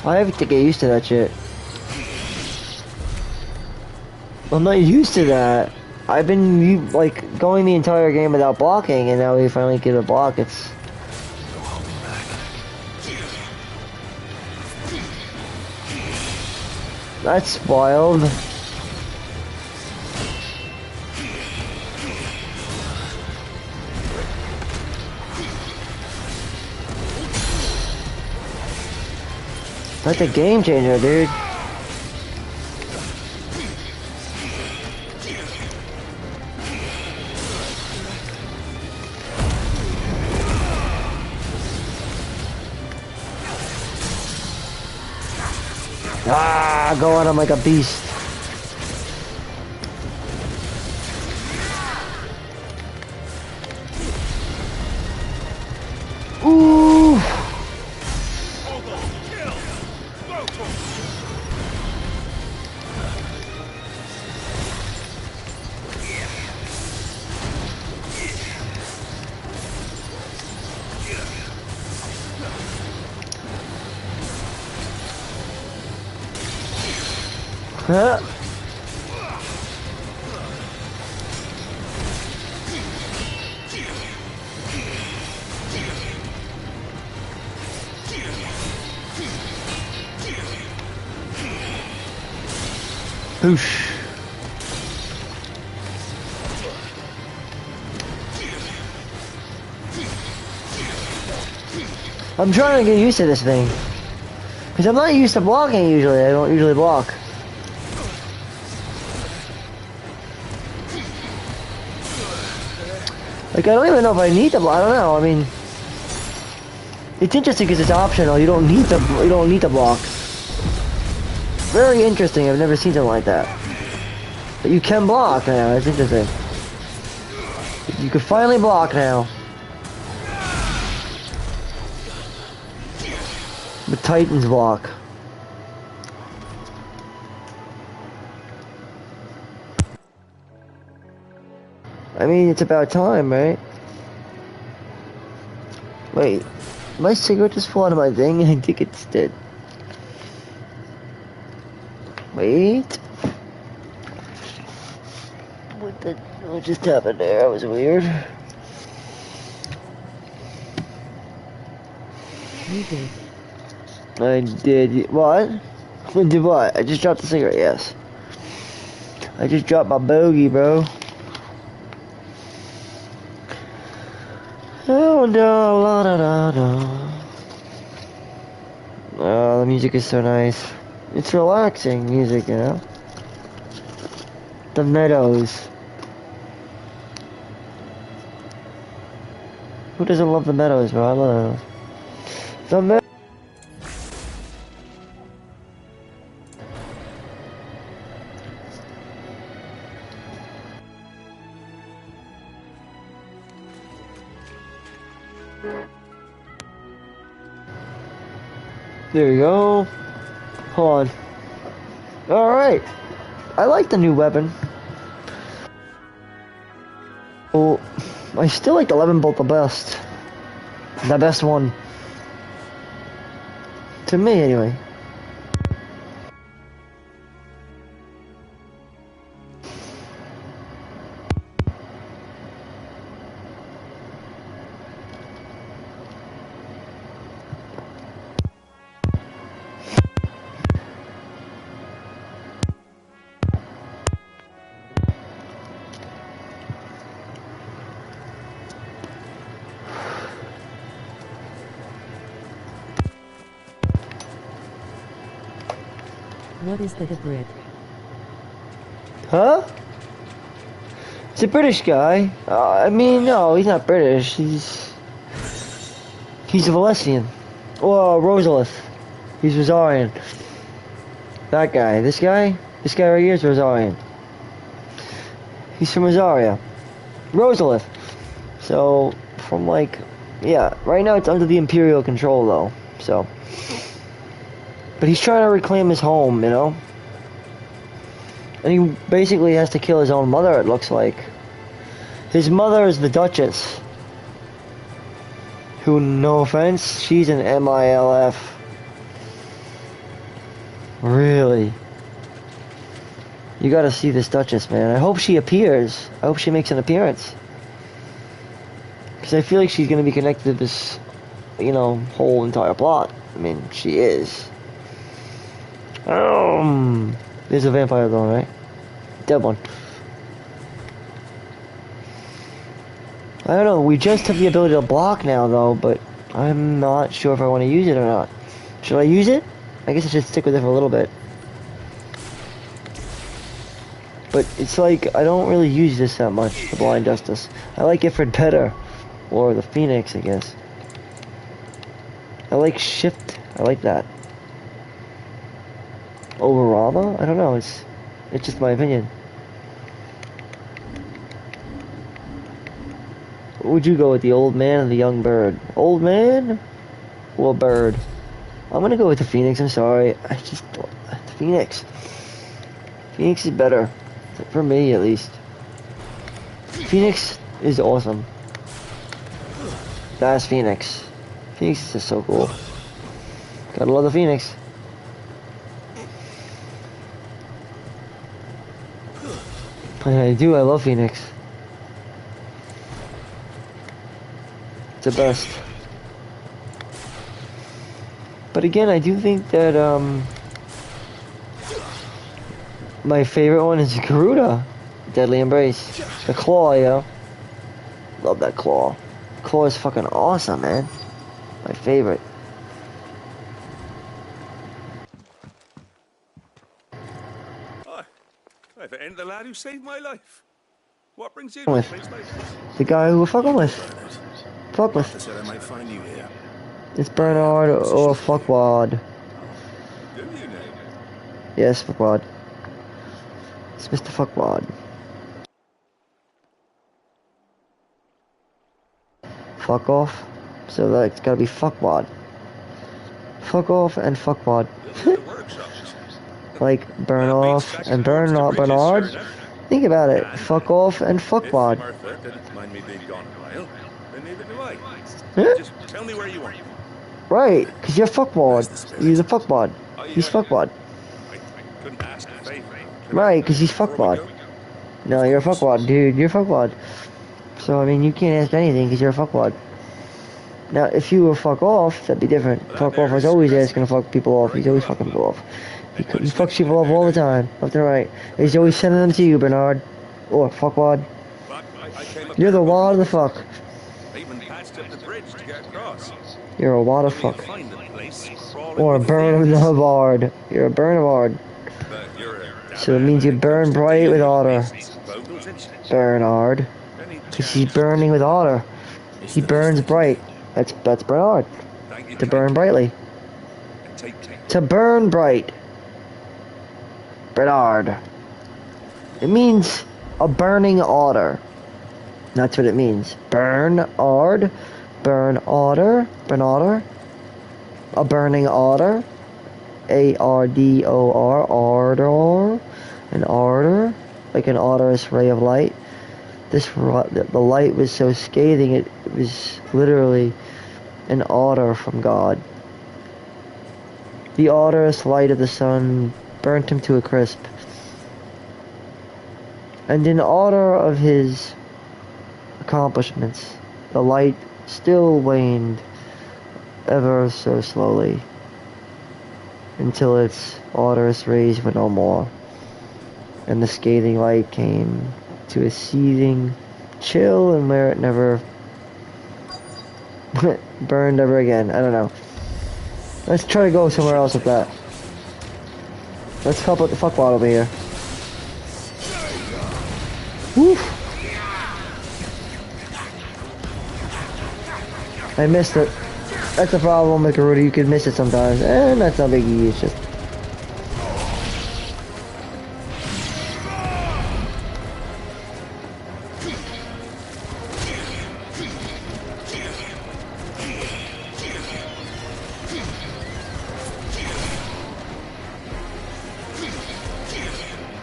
I have to get used to that shit. I'm not used to that. I've been like going the entire game without blocking, and now we finally get a block. It's that's wild. That's a game changer, dude. Ah, go at him like a beast. Ooh. Huh? Boosh. I'm trying to get used to this thing. Because I'm not used to blocking usually. I don't usually block. Like, I don't even know if I need to block. I don't know. I mean, it's interesting because it's optional. You don't need to block. Very interesting. I've never seen something like that. But you can block now. It's interesting. You can finally block now. The Titans block. I mean, it's about time, right? Wait, my cigarette just fell out of my thing? I think it's dead. Wait. What just happened there? That was weird. You did. I did. What? Did what? I just dropped the cigarette, yes. I just dropped my bogey, bro. Oh, no, la da da da. Oh, the music is so nice. It's relaxing music, you know? The meadows. Who doesn't love the meadows, bro? I love the meadows. There you go. Hold on. Alright. I like the new weapon. Oh, I still like the 11 bolt the best. The best one. To me, anyway. What is the hybrid? Huh? It's a British guy. I mean, no, he's not British. He's a Valesian. Or Rosalith. He's Rosarian. That guy. This guy right here is Rosarian. He's from Rosaria. Rosalith. So, from like, yeah, right now it's under the Imperial control though, so. But he's trying to reclaim his home, you know? And he basically has to kill his own mother, it looks like. His mother is the Duchess. Who, no offense, she's an MILF. Really? You gotta see this Duchess, man. I hope she appears. I hope she makes an appearance. Because I feel like she's gonna be connected to this, you know, whole entire plot. I mean, she is. There's a vampire though, right? Dead one. I don't know, we just have the ability to block now though, but I'm not sure if I want to use it or not. Should I use it? I guess I should stick with it for a little bit. But it's like, I don't really use this that much, the Blind Justice. I like Ifrit better. Or the Phoenix, I guess. I like Shift. I like that. Over Rama? I don't know, it's just my opinion. What would you go with, the old man or the young bird? Old man? Or bird? I'm gonna go with the Phoenix, I'm sorry. I just don't, the Phoenix. Phoenix is better. For me, at least. Phoenix is awesome. That's Phoenix. Phoenix is just so cool. Gotta love the Phoenix. I do, I love Phoenix. It's the best. But again, I do think that, my favorite one is Garuda. Deadly Embrace. The claw, yo. Love that claw. Claw is fucking awesome, man. My favorite. I've ended the lad who saved my life. What brings you With to a place like this? the guy who we're fucking with. Fuck I with. said I might find you here. It's Bernard or Fuckwad. Do you know? Yes, Fuckwad. It's Mr. Fuckwad. Fuck off. So that's gotta be Fuckwad. Fuck off and Fuckwad. The workshops. Like burn off and burn not Bernard. Think about it. Fuck off and Fuckwad. If Martha didn't mind me being gone a while, then neither do I. Huh? Just tell me where you are. Right, because you're Fuckwad. He's a Fuckwad. He's Fuckwad. I couldn't ask a favor. Right, because he's Fuckwad. No, you're a fuckwad, dude. You're a fuckwad. So, I mean, you can't ask anything because you're a fuckwad. Now, if you were fuck off, that'd be different. Fuck off is always asking to fuck people off. He's always fucking people off. He fucks people off all the time, left and right. He's always sending them to you, Bernard. Or fuckwad. You're the wad of the fuck. Even patched up the bridge to get across. You're a wad of fuck. Find the place, Or a burn of the bard. You're a burn of bard. So it means you burn bright with order. Bernard. Because he's burning with order. He burns bright. That's Bernard. To burn brightly. To burn bright. Bernard. It means a burning order. That's what it means. Bernard. Burn order. Burn order. A burning order. A-R-D-O-R. Ardor. An ardor. Like an odorous ray of light. The light was so scathing, it was literally an order from God. The odorous light of the sun burnt him to a crisp. And in honor of his accomplishments, the light still waned ever so slowly until its odorous rays were no more, and the scathing light came to a seething chill, and where it never burned ever again. I don't know. Let's try to go somewhere else with that. Let's help out the fuckwad over here. Woof. I missed it. That's the problem with Garuda, you can miss it sometimes. And that's not biggie, it's just...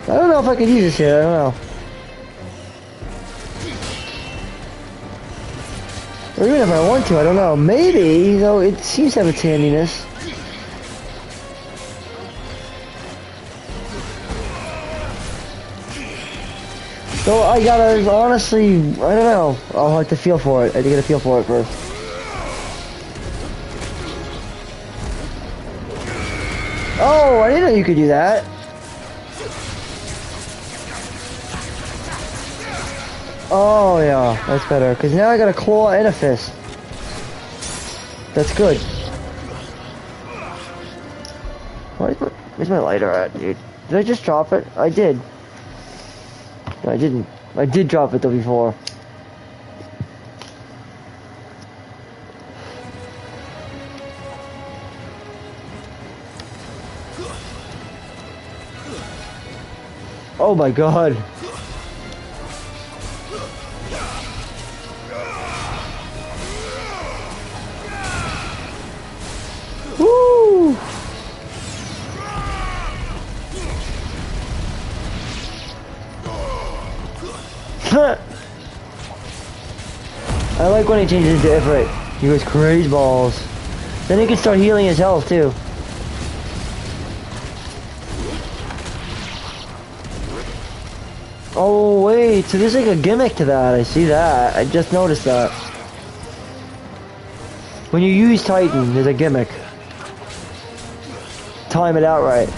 I don't know if I can use this here, I don't know. Or even if I want to, I don't know. Maybe, though it seems to have its handiness. So I gotta, honestly, I don't know. I'll have to feel for it. I have to get a feel for it first. Oh, I didn't know you could do that. Oh yeah, that's better. Because now I got a claw and a fist. That's good. Where's my lighter at, dude? Did I just drop it? I did. No, I didn't. I did drop it though before. Oh my god. Woo! I like when he changes into Ifrit. He goes crazy balls. Then he can start healing his health too. Oh wait, so there's like a gimmick to that. I see that. I just noticed that. When you use Titan, there's a gimmick. Time it out right.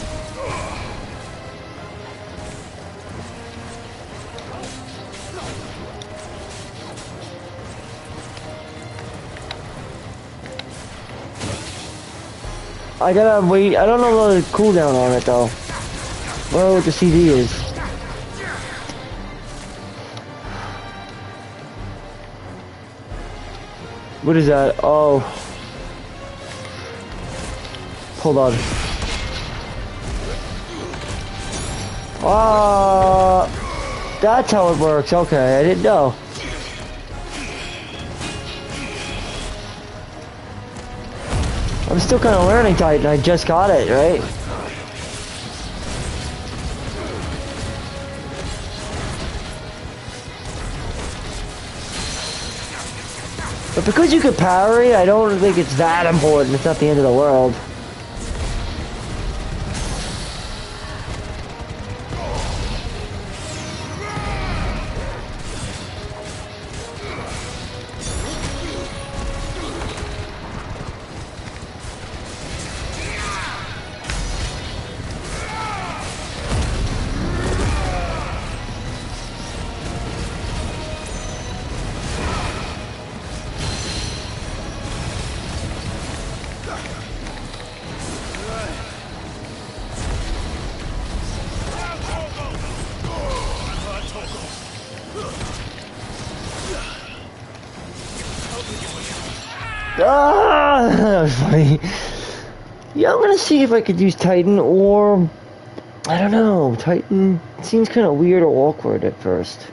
I gotta wait. I don't know the cooldown on it though. I don't know what the CD is. What is that? Oh. Hold on. That's how it works. Okay, I didn't know. I'm still kind of learning Titan. I just got it, right? But because you could parry, I don't think it's that important. It's not the end of the world. Ah, that was funny. Yeah, I'm gonna see if I could use Titan or I don't know. Titan seems kind of weird or awkward at first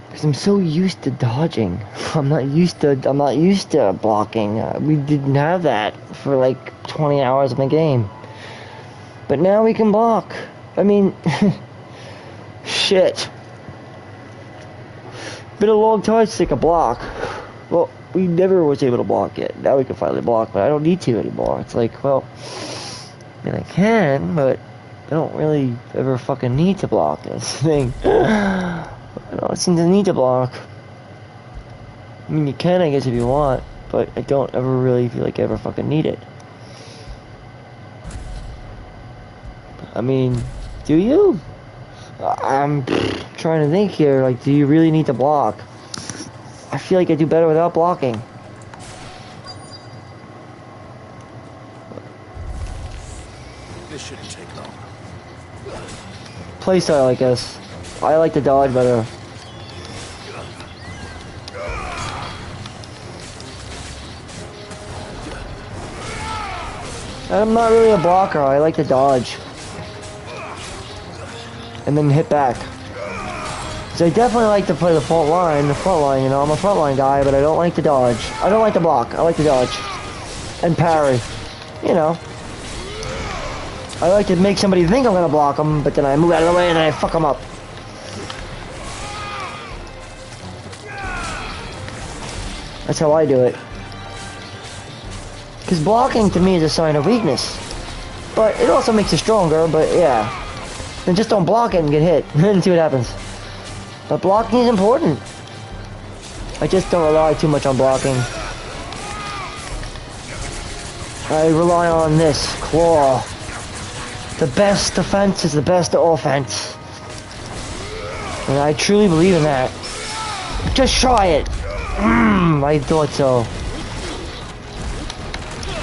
because I'm so used to dodging. I'm not used to blocking. We didn't have that for like 20 hours in the game, but now we can block. I mean, shit. Been a long time since I could block. Well, we never was able to block it. Now we can finally block, but I don't need to anymore. It's like, well, I mean, I can, but I don't really ever fucking need to block this thing. I don't seem to need to block. I mean, you can, I guess, if you want, but I don't ever really feel like I ever fucking need it. I mean, do you? I'm trying to think here, like, do you really need to block? I feel like I do better without blocking. This shouldn't take long. Playstyle, I guess. I like to dodge better. I'm not really a blocker, I like to dodge. And then hit back. So I definitely like to play the front line, you know, I'm a front line guy, but I don't like to dodge. I don't like to block, I like to dodge. And parry. You know. I like to make somebody think I'm gonna block them, but then I move out of the way and then I fuck them up. That's how I do it. Because blocking to me is a sign of weakness. But it also makes you stronger, but yeah. Then just don't block it and get hit and see what happens. But blocking is important. I just don't rely too much on blocking. I rely on this claw. The best defense is the best offense. And I truly believe in that. Just try it. I thought so.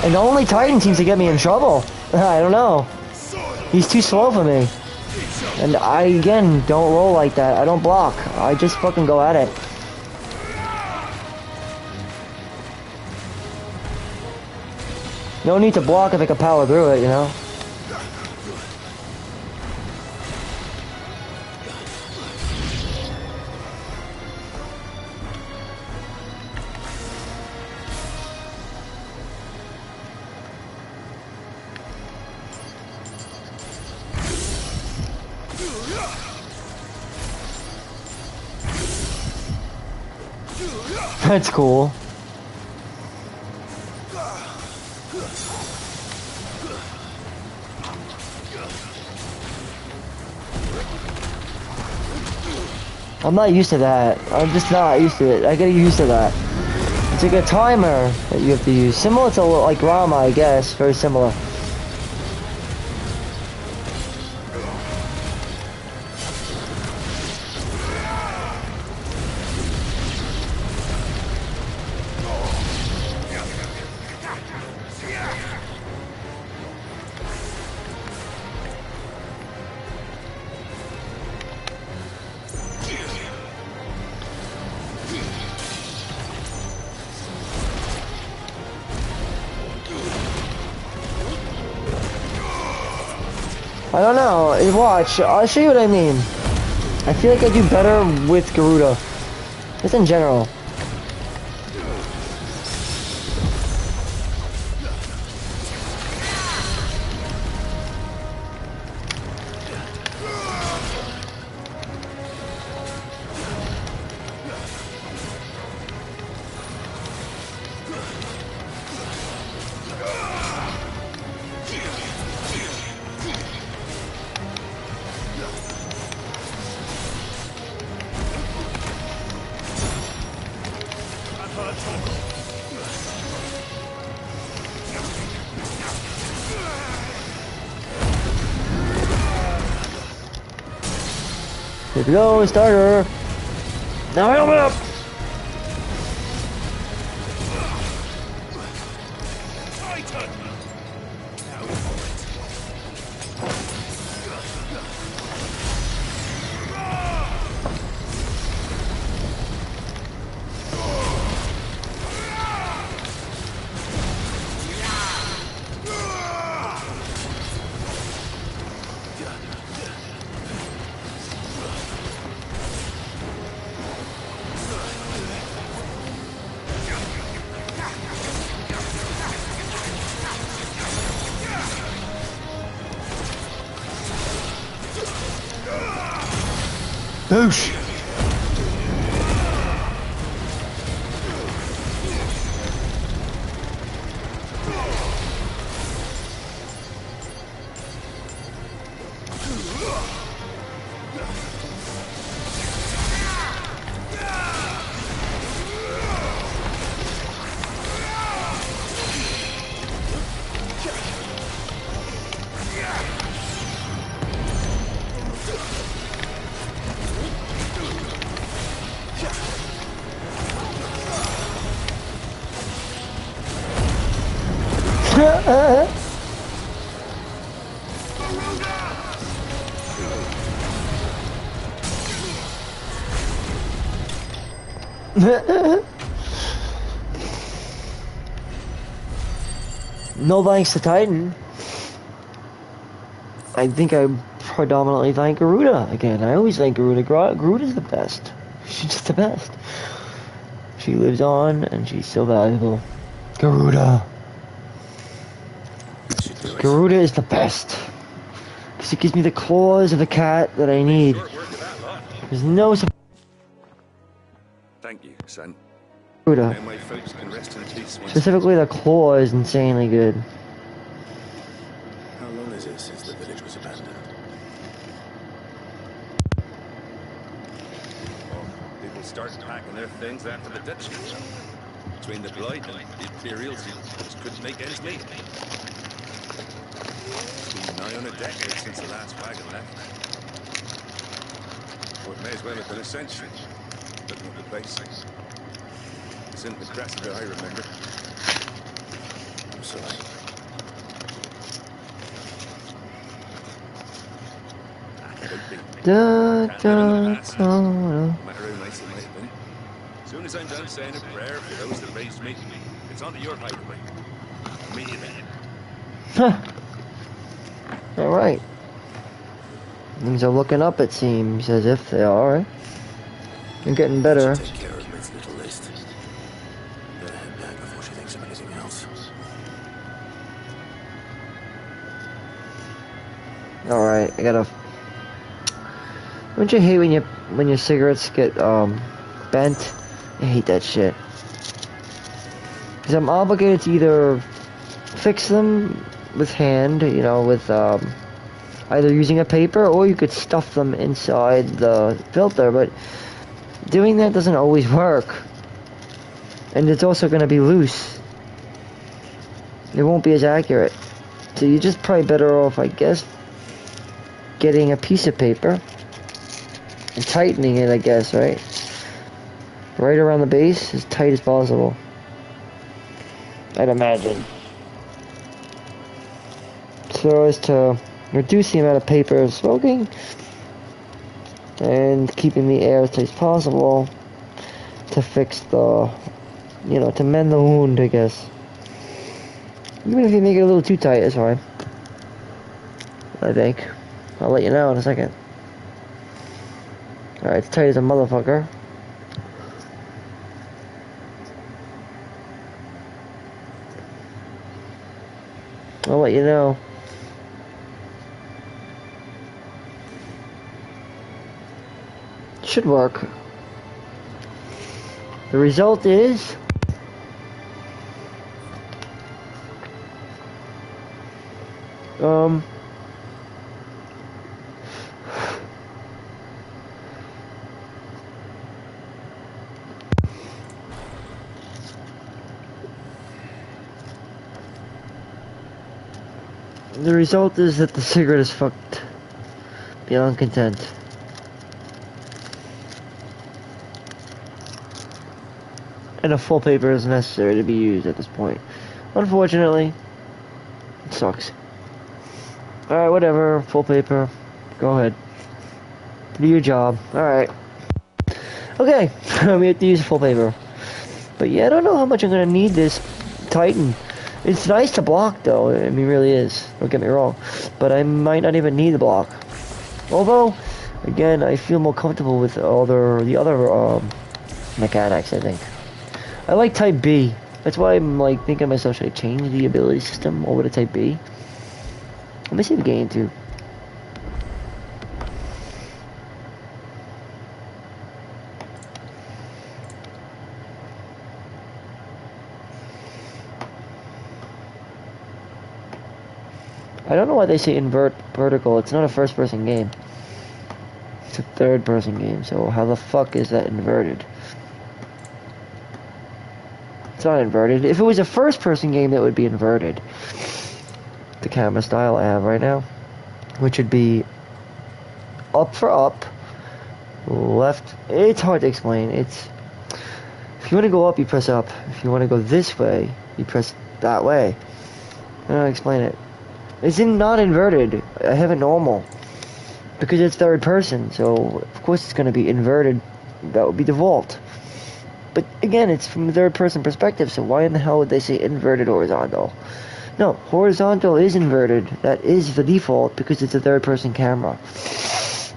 And only Titan seems to get me in trouble. I don't know. He's too slow for me. And I, again, don't roll like that. I don't block. I just fucking go at it. No need to block if I can power through it, you know? That's cool. I'm not used to that. I'm just not used to it. I gotta get used to that. It's like a timer that you have to use. Similar to like Rama, I guess. Very similar. I don't know. Watch. I'll show you what I mean. I feel like I do better with Garuda. Just in general. Here we go, starter. Now helmet up. Boosh! No thanks to Titan. I think I predominantly thank Garuda again. I always thank Garuda. Garuda's the best. She's just the best. She lives on and she's so valuable. Garuda. Garuda is the best. Because it gives me the claws of a cat that I need. There's no... Thank you, son. Garuda. Now my folks can rest in peace once. Specifically, the claw is insanely good. How long is it since the village was abandoned? Oh, people started packing their things after the Dutch. Between the Blight and the Imperials, you just couldn't make ends meet. It's been nigh on a decade since the last wagon left. Well, it may as well have been a century. Looking at the place. It's in the Cressida I remember. I'm sorry. Da, da, No matter da. how nice it might have been. As soon as I'm done saying a prayer for those that raised me, it's onto your hideaway. I'll meet you then. Huh. Alright. Things are looking up, it seems, as if they are, right? They're getting better. Take care of Mid's little list. Better head back before she thinks of anything else. Alright, I gotta... Don't you hate when your cigarettes get, bent? I hate that shit. Because I'm obligated to either fix them with hand, you know, with, either using a paper, or you could stuff them inside the filter, but doing that doesn't always work. And it's also going to be loose. It won't be as accurate. So you're just probably better off, I guess, getting a piece of paper and tightening it, I guess, right? Right around the base, as tight as possible. I'd imagine. So as to reduce the amount of paper smoking and keeping the air as tight as possible to fix the, you know, to mend the wound, I guess. Even if you make it a little too tight, it's fine. I think. I'll let you know in a second. Alright, it's tight as a motherfucker. I'll let you know. Should work. The result is the result is that the cigarette is fucked beyond content. And a full paper is necessary to be used at this point. Unfortunately, it sucks. Alright, whatever, full paper. Go ahead. Do your job. Alright. Okay, we have to use full paper. But yeah, I don't know how much I'm gonna need this Titan. It's nice to block though, I mean, it really is. Don't get me wrong. But I might not even need the block. Although, again, I feel more comfortable with the other mechanics, I think. I like Type B. That's why I'm like thinking to myself, should I change the ability system over to Type B? Let me see the game too. I don't know why they say invert vertical. It's not a first-person game. It's a third-person game, so how the fuck is that inverted? It's not inverted. If it was a first-person game, that would be inverted. The camera style I have right now, which would be up for up, left. It's hard to explain. It's if you want to go up, you press up. If you want to go this way, you press that way. I don't know how to explain it. It's not inverted. I have it normal because it's third person, so of course it's going to be inverted. That would be default. But again, it's from a third person perspective, so why in the hell would they say inverted horizontal? No, horizontal is inverted. That is the default because it's a third person camera.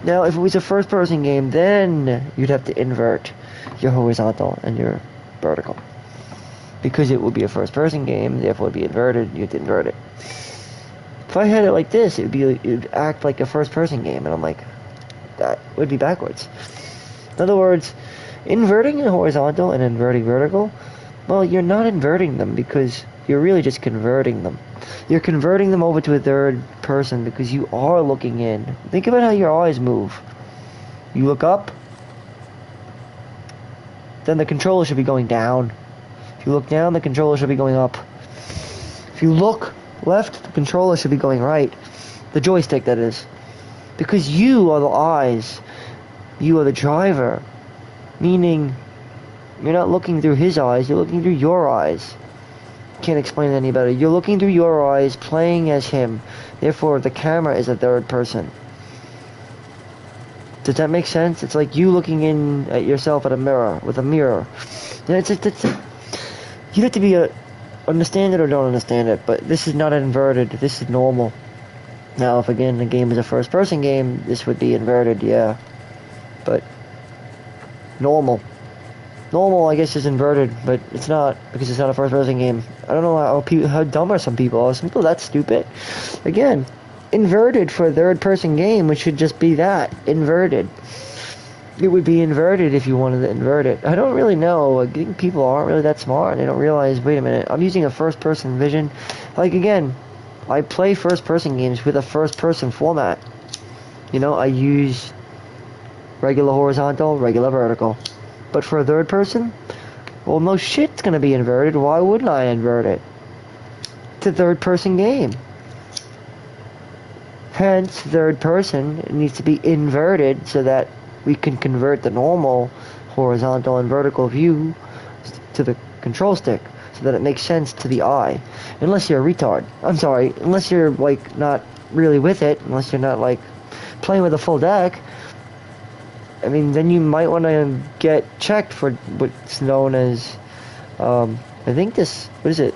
Now, if it was a first person game, then you'd have to invert your horizontal and your vertical. Because it would be a first person game, therefore it would be inverted, you'd invert it. If I had it like this, it would act like a first person game, and I'm like, that would be backwards. In other words, inverting a horizontal and inverting vertical, well, you're not inverting them because you're really just converting them. You're converting them over to a third person because you are looking in. Think about how your eyes move. You look up, then the controller should be going down. If you look down, the controller should be going up. If you look left, the controller should be going right. The joystick, that is. Because you are the eyes. You are the driver. Meaning, you're not looking through his eyes, you're looking through your eyes. Can't explain it any better. You're looking through your eyes, playing as him. Therefore, the camera is a third person. Does that make sense? It's like you looking in at yourself at a mirror, with a mirror. Yeah, you have to be understand it or don't understand it, but this is not inverted. This is normal. Now, if again the game is a first-person game, this would be inverted, yeah. But normal. Normal, I guess, is inverted, but it's not because it's not a first-person game. I don't know how dumb are some people. Are some people that stupid? Again, inverted for a third-person game, which should just be that inverted. It would be inverted if you wanted to invert it. I don't really know. I think people aren't really that smart. They don't realize, wait a minute, I'm using a first-person vision. Like, again, I play first-person games with a first-person format. You know, I use regular horizontal, regular vertical. But for a third-person, well, no shit, it's going to be inverted. Why wouldn't I invert it? It's a third-person game. Hence, third-person needs to be inverted so that we can convert the normal horizontal and vertical view to the control stick so that it makes sense to the eye. Unless you're a retard. I'm sorry, unless you're, like, not really with it, unless you're not, like, playing with a full deck. I mean, then you might want to get checked for what's known as, I think this, what is it?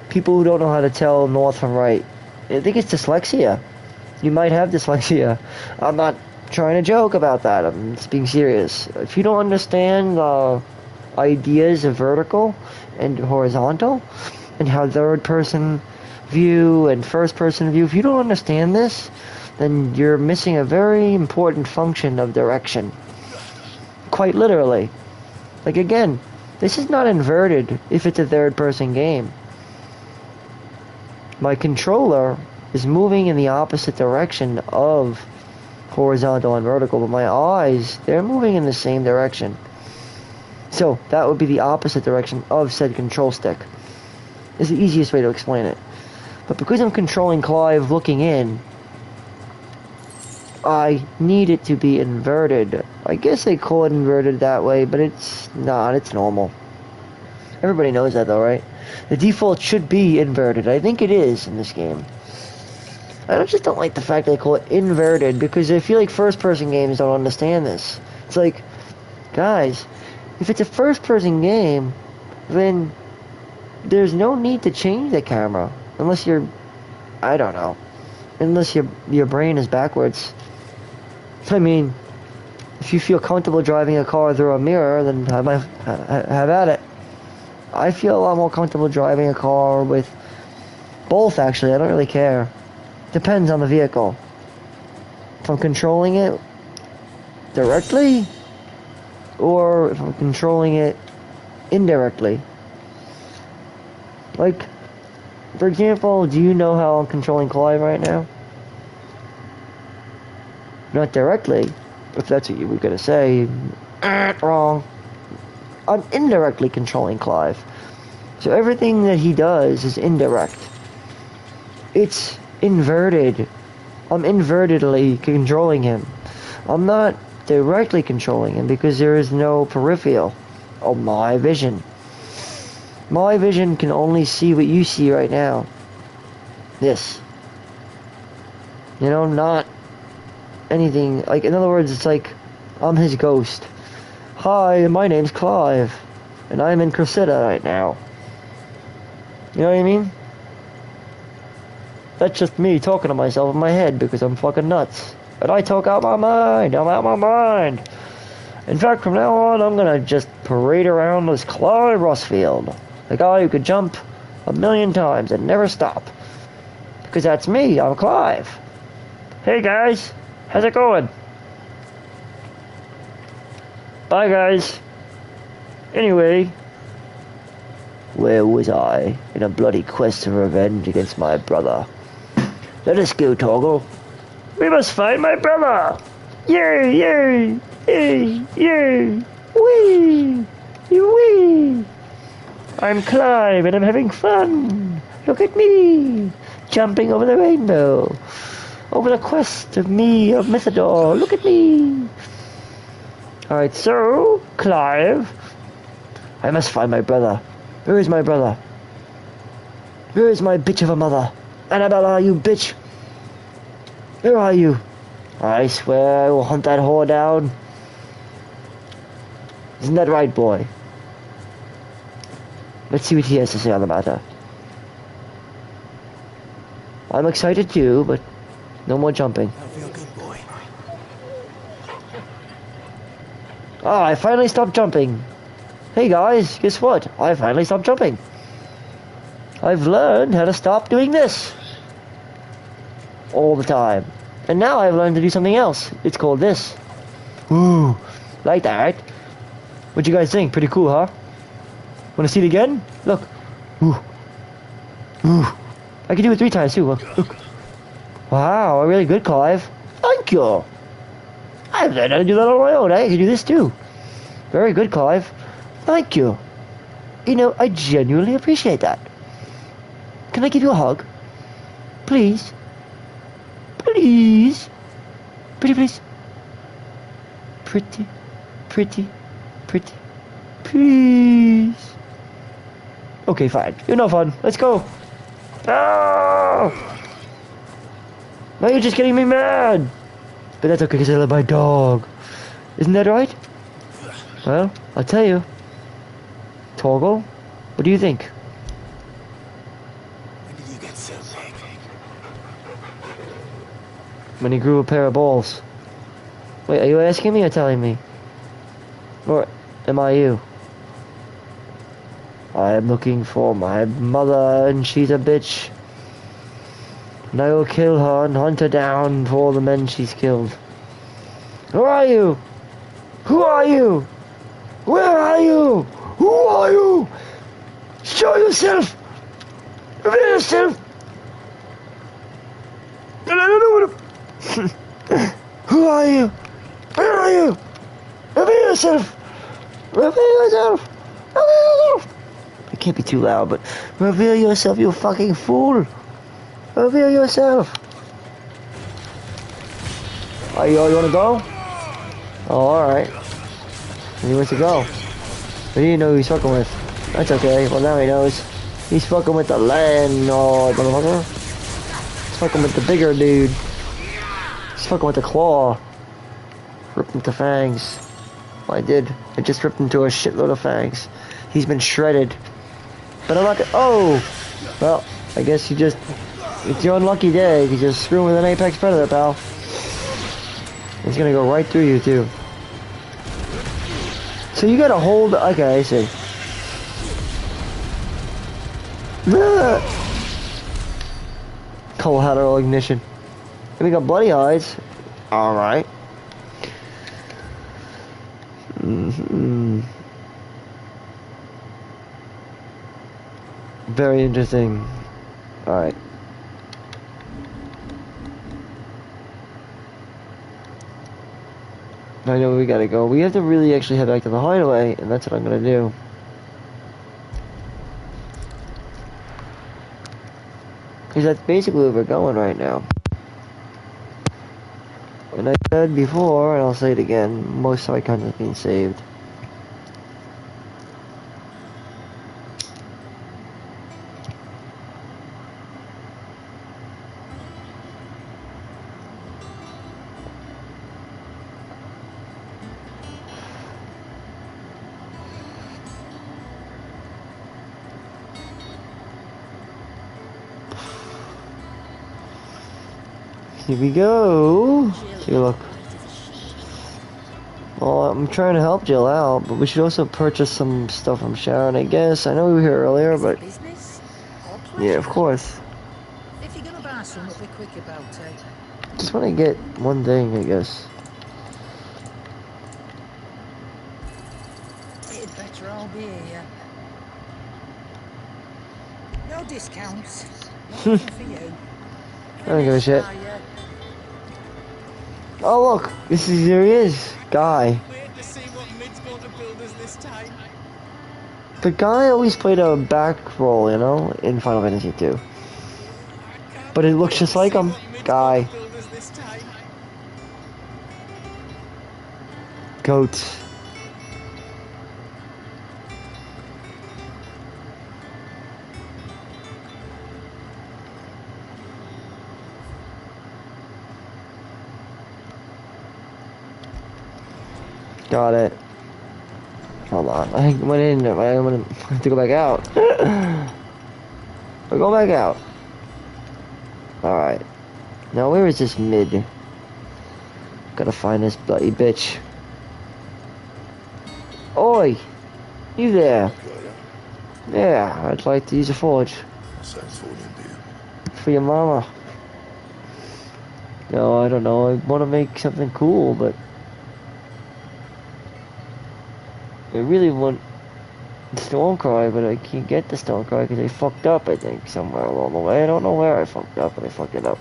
People who don't know how to tell north from right. I think it's dyslexia. You might have dyslexia. I'm not trying to joke about that. I'm just being serious. If you don't understand ideas of vertical and horizontal and how third person view and first person view, if you don't understand this, then you're missing a very important function of direction. Quite literally. Like, again, this is not inverted if it's a third person game. My controller is moving in the opposite direction of horizontal and vertical, but my eyes, they're moving in the same direction. So that would be the opposite direction of said control stick. Is the easiest way to explain it. But because I'm controlling Clive looking in, I need it to be inverted. I guess they call it inverted that way, but it's not, it's normal. Everybody knows that though, right? The default should be inverted. I think it is in this game. I just don't like the fact they call it inverted, because I feel like first-person games don't understand this. It's like, guys, if it's a first-person game, then there's no need to change the camera. Unless you're, I don't know, unless your brain is backwards. I mean, if you feel comfortable driving a car through a mirror, then have at it. I feel a lot more comfortable driving a car with both, actually. I don't really care. Depends on the vehicle. If I'm controlling it directly, or if I'm controlling it indirectly. Like, For example, do you know how I'm controlling Clive right now? Not directly, if that's what you were gonna say. Wrong. I'm indirectly controlling Clive. So everything that he does is indirect. It's inverted. I'm invertedly controlling him. I'm not directly controlling him because there is no peripheral of my vision. My vision can only see what you see right now. This. You know, not anything. Like, in other words, it's like I'm his ghost. Hi, my name's Clive, and I'm in Cressida right now. You know what I mean? That's just me talking to myself in my head because I'm fucking nuts. And I talk out my mind. I'm out my mind. In fact, from now on, I'm gonna just parade around as Clive Rossfield. The guy who could jump 1,000,000 times and never stop. Because that's me, I'm Clive. Hey guys, how's it going? Bye guys. Anyway, where was I in a bloody quest of revenge against my brother? Let us go, Toggle. We must find my brother! Yay, yay, yay, yay, wee, wee! I'm Clive and I'm having fun. Look at me, jumping over the rainbow, over the quest of Mythodor. Look at me. Alright, so, Clive, I must find my brother. Where is my brother? Where is my bitch of a mother? Annabella, you bitch! Where are you? I swear I will hunt that whore down. Isn't that right, boy? Let's see what he has to say on the matter. I'm excited too, but no more jumping. I feel good, boy. Ah, I finally stopped jumping. Hey guys, guess what? I finally stopped jumping. I've learned how to stop doing this. All the time. And now I've learned to do something else. It's called this. Ooh, like that, right? What you guys think? Pretty cool, huh? Wanna see it again? Look. Ooh. Ooh. I can do it 3 times too. Look. Wow, really good, Clive. Thank you. I've learned how to do that on my own. I can do this too. Very good, Clive. Thank you. You know, I genuinely appreciate that. Can I give you a hug? Please? Please? Pretty please? Pretty, pretty, pretty. Please? Okay, fine. You're no fun. Let's go. Oh! Now you're just getting me mad. But that's okay because I love my dog. Isn't that right? Well, I'll tell you. Toggle, what do you think? When did you get so big? When he grew a pair of balls. Wait, are you asking me or telling me? Or am I you? I am looking for my mother and she's a bitch. And I will kill her and hunt her down for all the men she's killed. Who are you? Who are you? Where are you? Who are you? Show yourself! Reveal yourself! And I don't know what Who are you? Where are you? Reveal yourself! Reveal yourself! Reveal yourself! It can't be too loud, but reveal yourself, you fucking fool! Reveal yourself! Oh, you wanna go? Oh, alright. He wants to go. But he didn't know who he's fucking with. That's okay. Well, now he knows. He's fucking with the landlord, motherfucker. He's fucking with the bigger dude. He's fucking with the claw. Ripped into fangs. Well, I did. I just ripped into a shitload of fangs. He's been shredded. But I'm not gonna... Oh! Well, I guess you just... It's your unlucky day. You just screw with an apex predator, pal. He's gonna go right through you, too. So you gotta hold... Okay, I see. Collateral ignition. And we got bloody eyes. Alright. Very interesting. Alright. I know where we gotta go. We have to really actually head back to the hideaway, and that's what I'm gonna do. Because that's basically where we're going right now. And I said before, and I'll say it again, most of my content's being saved. Here we go. Take a look. Well, I'm trying to help Jill out, but we should also purchase some stuff from Sharon, I guess. I know we were here earlier, but... Business? Yeah, of course. If you're gonna buy some, be quick about it. Just want to get one thing, I guess. It'd better all be here. No discounts. Nothing for you. I don't give a shit. Oh look, here he is, Guy. Wait to see what Mid's going to build us this time. The Guy always played a back role, you know, in Final Fantasy 2. But it looks just like him, Guy. Goats. Got it. Hold on. I went in. I'm gonna have to go back out. We'll go back out. Alright. Now where is this Mid? Gotta find this bloody bitch. Oi! You there? Yeah, I'd like to use a forge. For your mama. No, I don't know. I want to make something cool, but... I really want the Stormcry, but I can't get the Stormcry because I fucked up, I think, somewhere along the way. I don't know where I fucked up, but I fucked it up.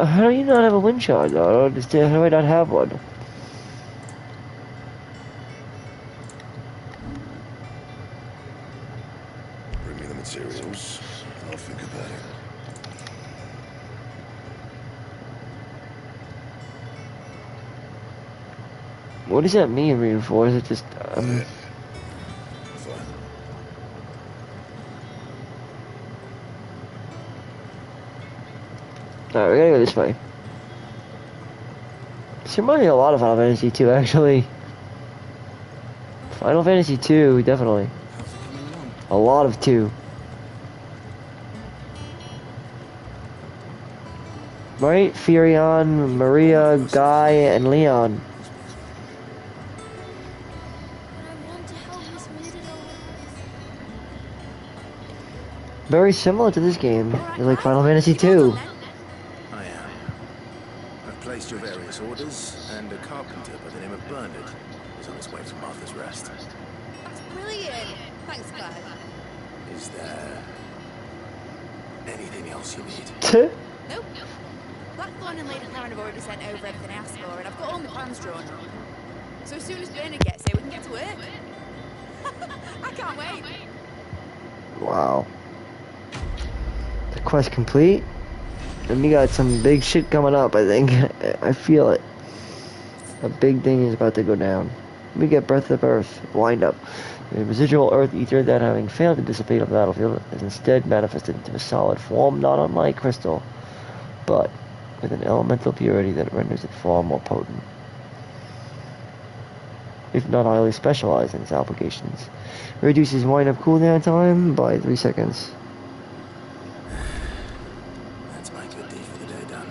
How do you not have a wind shard, though? I don't understand. How do I not have one? Materials. I'll think about it. What does that mean, reinforce? It just Fine. Alright, we gotta go this way. This reminds me a lot of Final Fantasy 2, actually. Final Fantasy 2, definitely. A lot of 2. Right? Furion, Maria, Guy, and Leon. Very similar to this game. It's like Final Fantasy 2. I am. I've placed your various orders, and a carpenter by the name of Bernard is on his way from Martha's Rest. That's brilliant. Thanks, Claire. Is there anything else you need? Nope. Blackthorn and Lady Karen have already sent over everything I asked for, and I've got all my plans drawn up. So as soon as Bernard gets here, we can get to work. I can't wait. Wow. The quest complete. And we got some big shit coming up, I think. I feel it. A big thing is about to go down. We get Breath of Earth, wind up. The residual Earth ether that, having failed to dissipate on the battlefield, is instead manifested into a solid form, not unlike crystal, but with an elemental purity that renders it far more potent, if not highly specialized in its applications. Reduces wind-up cooldown time by 3 seconds. That's my good deed for the day done.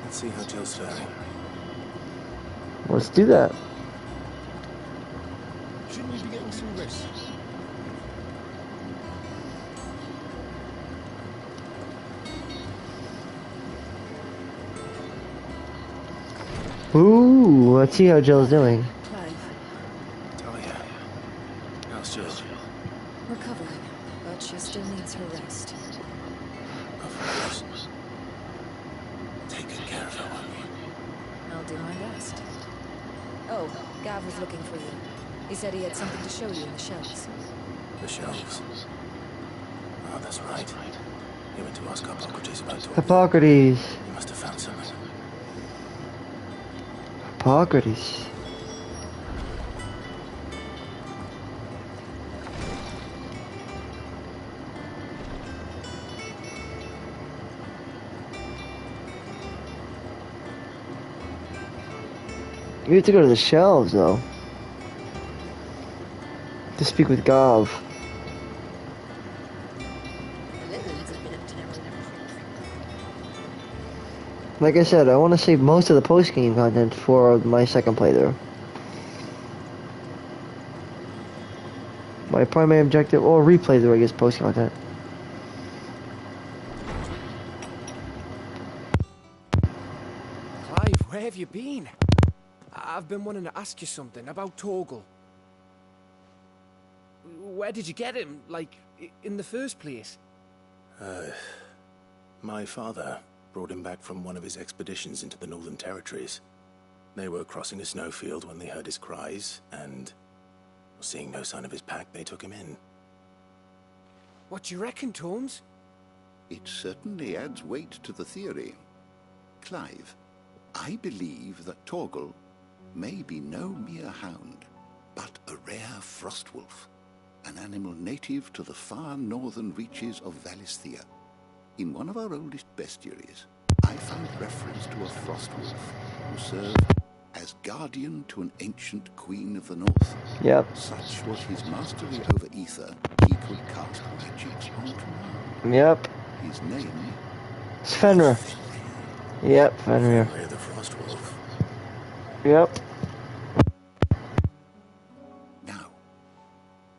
Let's see how Jill's faring. Let's do that. Shouldn't we be getting some rest? Ooh, let's see how Jill's doing. Clive, Talia, how's Jill? recovering, but she still needs her rest. Of course. Take good care of her, won't you? I'll do my best. Oh, Gav was looking for you. He said he had something to show you in the shelves. The shelves. Oh, that's right. He went to ask Hippocrates about Torvald. Hippocrates. He must have found something. Hippocrates. You have to go to the shelves, though. To speak with Gav. Like I said, I want to save most of the post-game content for my second playthrough. My primary objective, or replaythrough, I guess, post-content. Clive, where have you been? I've been wanting to ask you something about Torgal. Where did you get him, like, in the first place? My father brought him back from one of his expeditions into the Northern Territories. They were crossing a snowfield when they heard his cries, and seeing no sign of his pack, they took him in. What do you reckon, Torms? It certainly adds weight to the theory. Clive, I believe that Torgal may be no mere hound, but a rare frostwolf, an animal native to the far northern reaches of Valisthea. In one of our oldest bestiaries, I found reference to a frostwolf who served as guardian to an ancient queen of the north. Yep. Such was his mastery over ether, he could cast magics on command. Yep. His name It's Fenrir. Yep, Fenrir. Fenrir the Frostwolf. Yep. Now,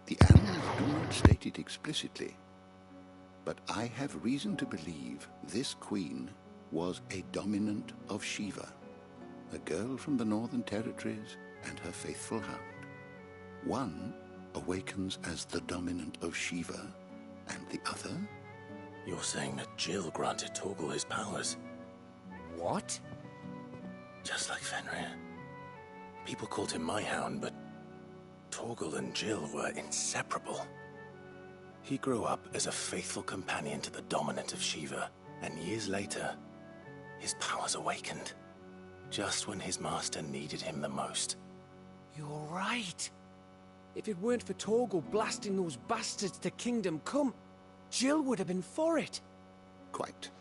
the annals do not state it explicitly, but I have reason to believe this queen was a dominant of Shiva, a girl from the Northern Territories and her faithful hound. One awakens as the dominant of Shiva, and the other? You're saying that Jill granted Torgal his powers? What? Just like Fenrir. People called him my hound, but Torgal and Jill were inseparable. He grew up as a faithful companion to the dominant of Shiva, and years later, his powers awakened, just when his master needed him the most. You're right. If it weren't for Torgal blasting those bastards to Kingdom Come, Jill would have been for it. Quite.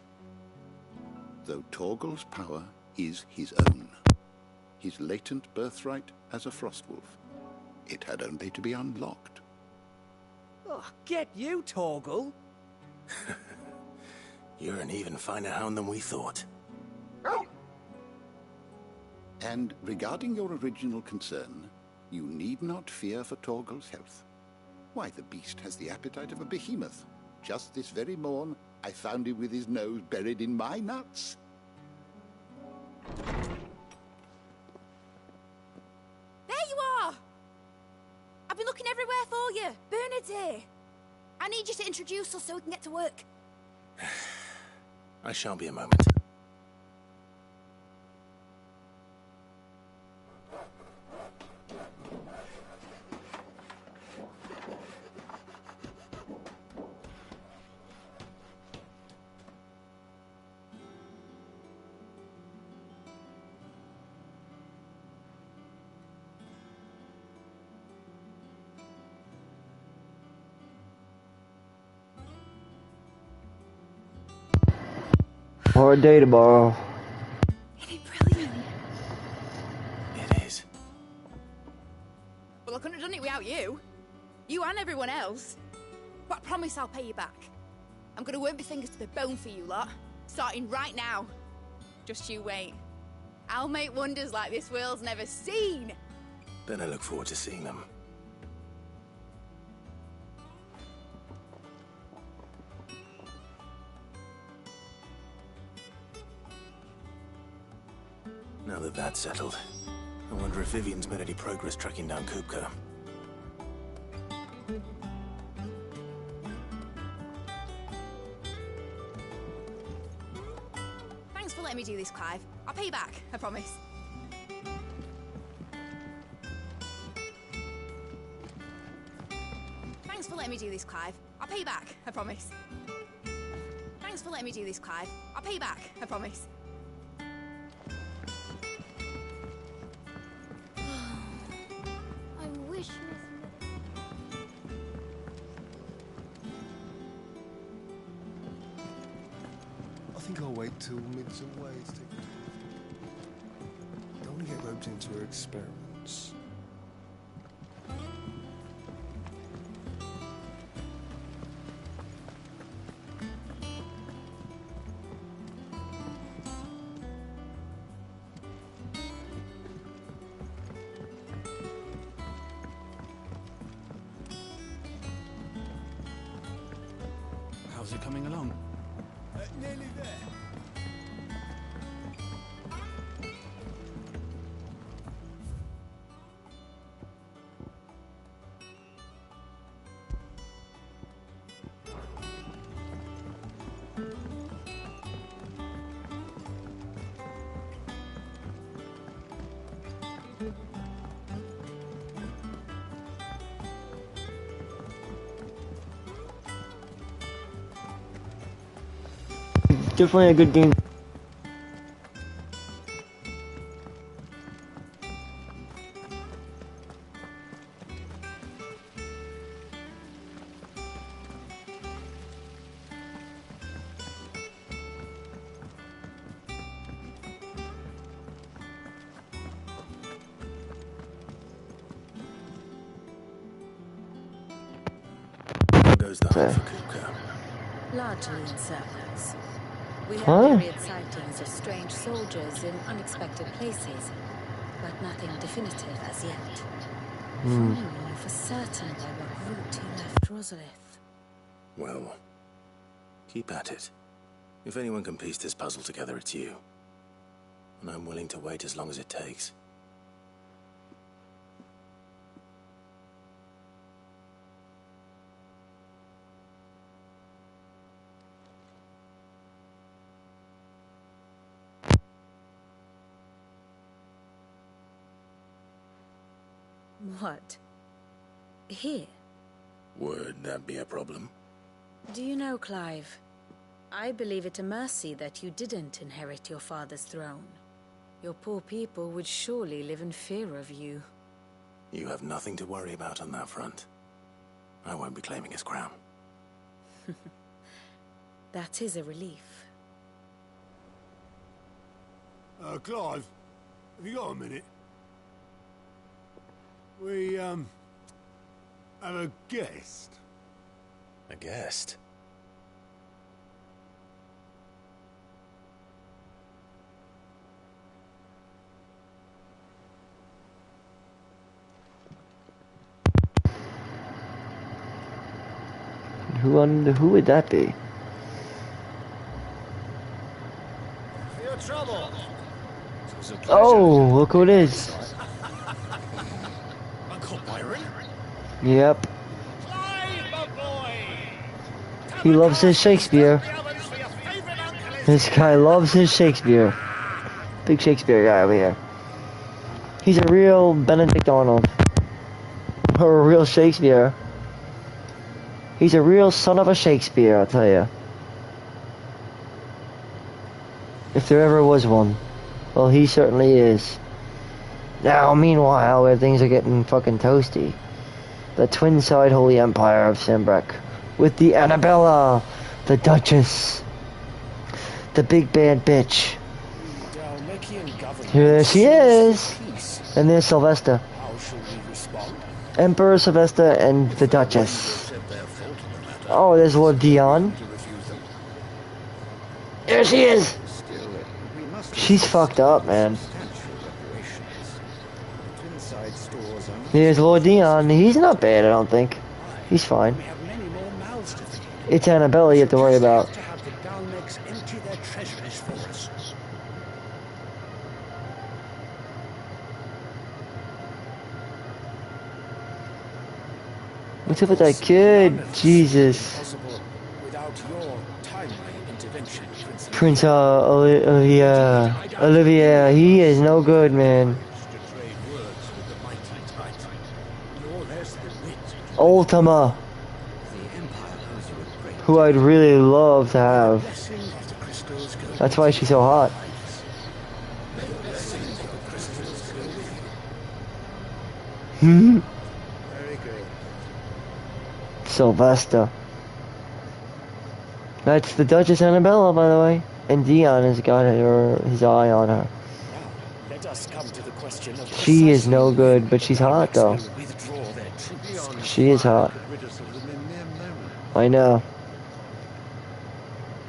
Though Torgal's power is his own, his latent birthright as a frostwolf, it had only to be unlocked. Oh, get you, Torgal. You're an even finer hound than we thought. And regarding your original concern, you need not fear for Torgal's health. Why, the beast has the appetite of a behemoth. Just this very morn, I found him with his nose buried in my nuts. There you are! I've been looking everywhere for you. Bernard's here. I need you to introduce us so we can get to work. I shall be a moment. Hard day tomorrow. Isn't it brilliant? It is. Well, I couldn't have done it without you. You and everyone else. But I promise I'll pay you back. I'm gonna work my fingers to the bone for you lot. Starting right now. Just you wait. I'll make wonders like this world's never seen. Then I look forward to seeing them. Now that that's settled, I wonder if Vivian's made any progress tracking down Kupka. Thanks for letting me do this, Clive. I'll pay you back, I promise. Thanks for letting me do this, Clive. I'll pay you back, I promise. Thanks for letting me do this, Clive. I'll pay you back, I promise. I wish I think I'll wait till Mid's away to take it. Don't want to get roped into her experiments. How's it coming along? Nearly there. Definitely a good game. How goes the hunt for Kupka? Largely in circles. We have Huh? myriad sightings of strange soldiers in unexpected places, but nothing definitive as yet. If only we knew for certain by what route he left Rosalith. Well, keep at it. If anyone can piece this puzzle together, it's you. And I'm willing to wait as long as it takes. What? Here? Would that be a problem? Do you know, Clive? I believe it a mercy that you didn't inherit your father's throne. Your poor people would surely live in fear of you. You have nothing to worry about on that front. I won't be claiming his crown. That is a relief. Clive, have you got a minute? We, have a guest. A guest? Who would that be? For your trouble. Oh, look who it is. Uncle Byron? Yep. Clive, my boy! He loves his Shakespeare. This guy loves his Shakespeare. Big Shakespeare guy over here. He's a real Benedict Arnold. Or a real Shakespeare. He's a real son of a Shakespeare, I'll tell you. If there ever was one. Well, he certainly is. Now, meanwhile, where things are getting fucking toasty. The twin-side Holy Empire of Sanbreque. With the Annabella, the Duchess. The big bad bitch. Here she is. And there's Sylvester. Emperor Sylvester and the Duchess. Oh, there's Lord Dion. There she is! She's fucked up, man. There's Lord Dion. He's not bad, I don't think. He's fine. It's Annabella you have to worry about. To have the Dalmex empty their treasuries for us. What's up with that kid? Jesus. Without your timely intervention, Prince Olivia, he is no good, man. To trade words with the mighty Titan. No less the wit. Ultima, The Empire owes you a great who I'd really love to have. blessing of the crystals go. That's why she's so hot. Hmm. Very good. Sylvester. That's the Duchess Annabella, by the way. And Dion has got his eye on her. Now, let us come to the question of She is no good, but she's hot, though. withdraw their troops. She is hot. I know.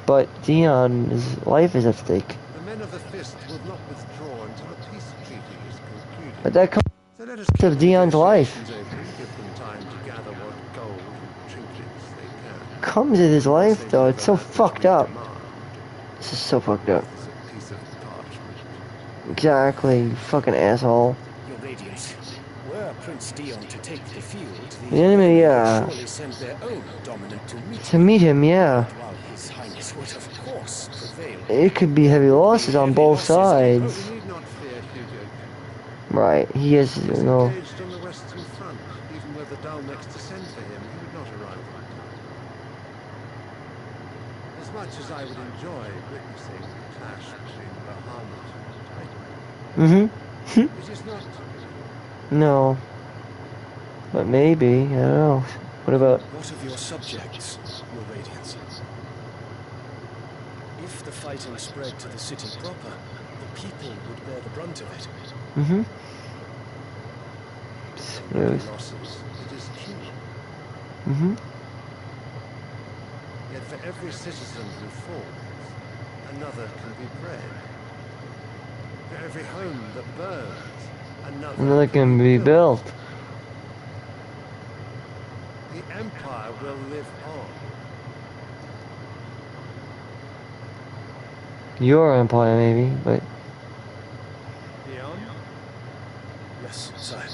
But Dion's life is at stake. The men of the Fist will not withdraw until a peace treaty is concluded. But that comes So let us of Dion's life. give them time to gather what gold and trinkets they can. Comes of his life, though. It's so fucked up. This is so fucked up. It's a piece of parchment. Exactly, you fucking asshole. Your Radiance, were Prince Dion to take the field, The enemy, yeah. surely send their own dominant to meet To meet him, yeah. while His Highness would, of course, prevail. It could be heavy losses on both sides. You need not fear Hugo. Right, he is, you know. Engaged on the western front. Even were the Dalmex to send for him, he would not arrive on time. As much as I would enjoy witnessing the clash between Bahamut and Titan, Mm-hmm. it is not. No. But maybe, I don't know. What about... What of your subjects, Your Radiance? If the fighting spread to the city proper, the people would bear the brunt of it. Mm-hmm. Many losses, it is true. Mm-hmm. Yet for every citizen who falls, another can be bred. For every home that burns, Another can be built. The Empire will live on. Your empire, maybe, but... Beyond? Yes, sire.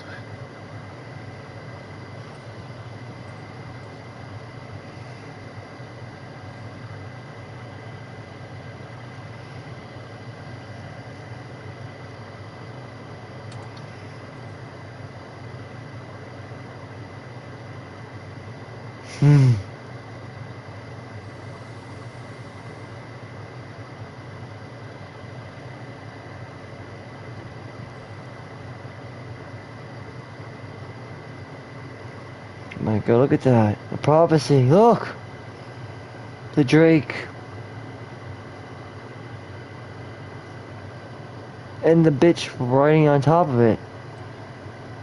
Hmm. My God, look at that. The prophecy. Look! The Drake. And the bitch riding on top of it.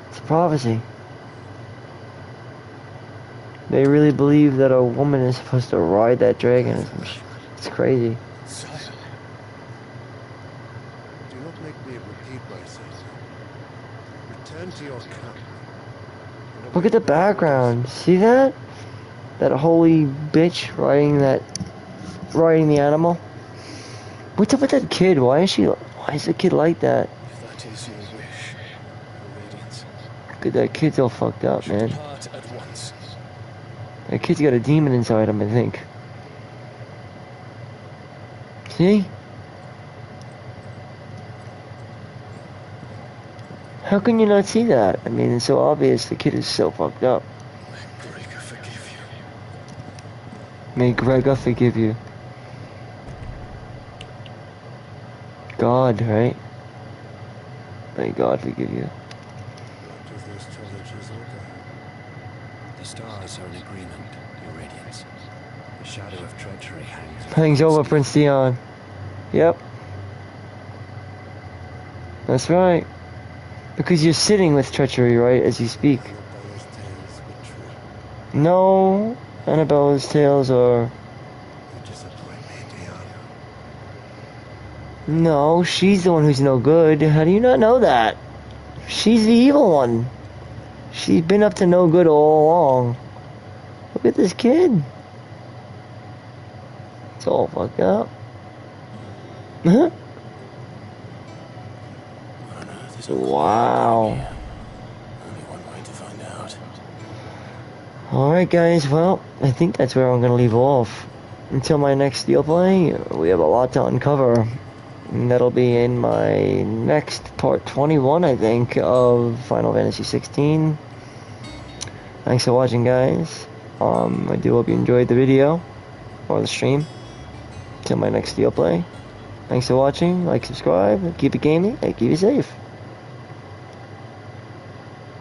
It's a prophecy. They really believe that a woman is supposed to ride that dragon. It's crazy. Sire. Do not make me repeat myself. Return to your camp. Look at the background. See that? That holy bitch riding the animal. What's up with that kid? Why is the kid like that? If that is your wish, Your Radiance. Look at that kid's all fucked up, man. Depart at once. That kid's got a demon inside him, I think. See? How can you not see that? I mean, it's so obvious the kid is so fucked up. May Gregor forgive you. May Gregor forgive you. God, right? May God forgive you. What does the astrologers order? The stars are in agreement, Your Radiance. The shadow of treachery Hangs over Prince Dion. Yep. That's right. Because you're sitting with treachery, right, as you speak. Annabella's tales were true. No, Annabella's tales are... You disappoint me, Dion. No, she's the one who's no good. How do you not know that? She's the evil one. She's been up to no good all along. Look at this kid. It's all fucked up. Huh? Wow. Only one way to find out. Alright guys, well, I think that's where I'm going to leave off. Until my next Steel Play, we have a lot to uncover. And that'll be in my next part 21, I think, of Final Fantasy 16. Thanks for watching, guys. I do hope you enjoyed the video, or the stream. Till my next Steel Play. Thanks for watching, like, subscribe, keep it gaming, and keep it safe.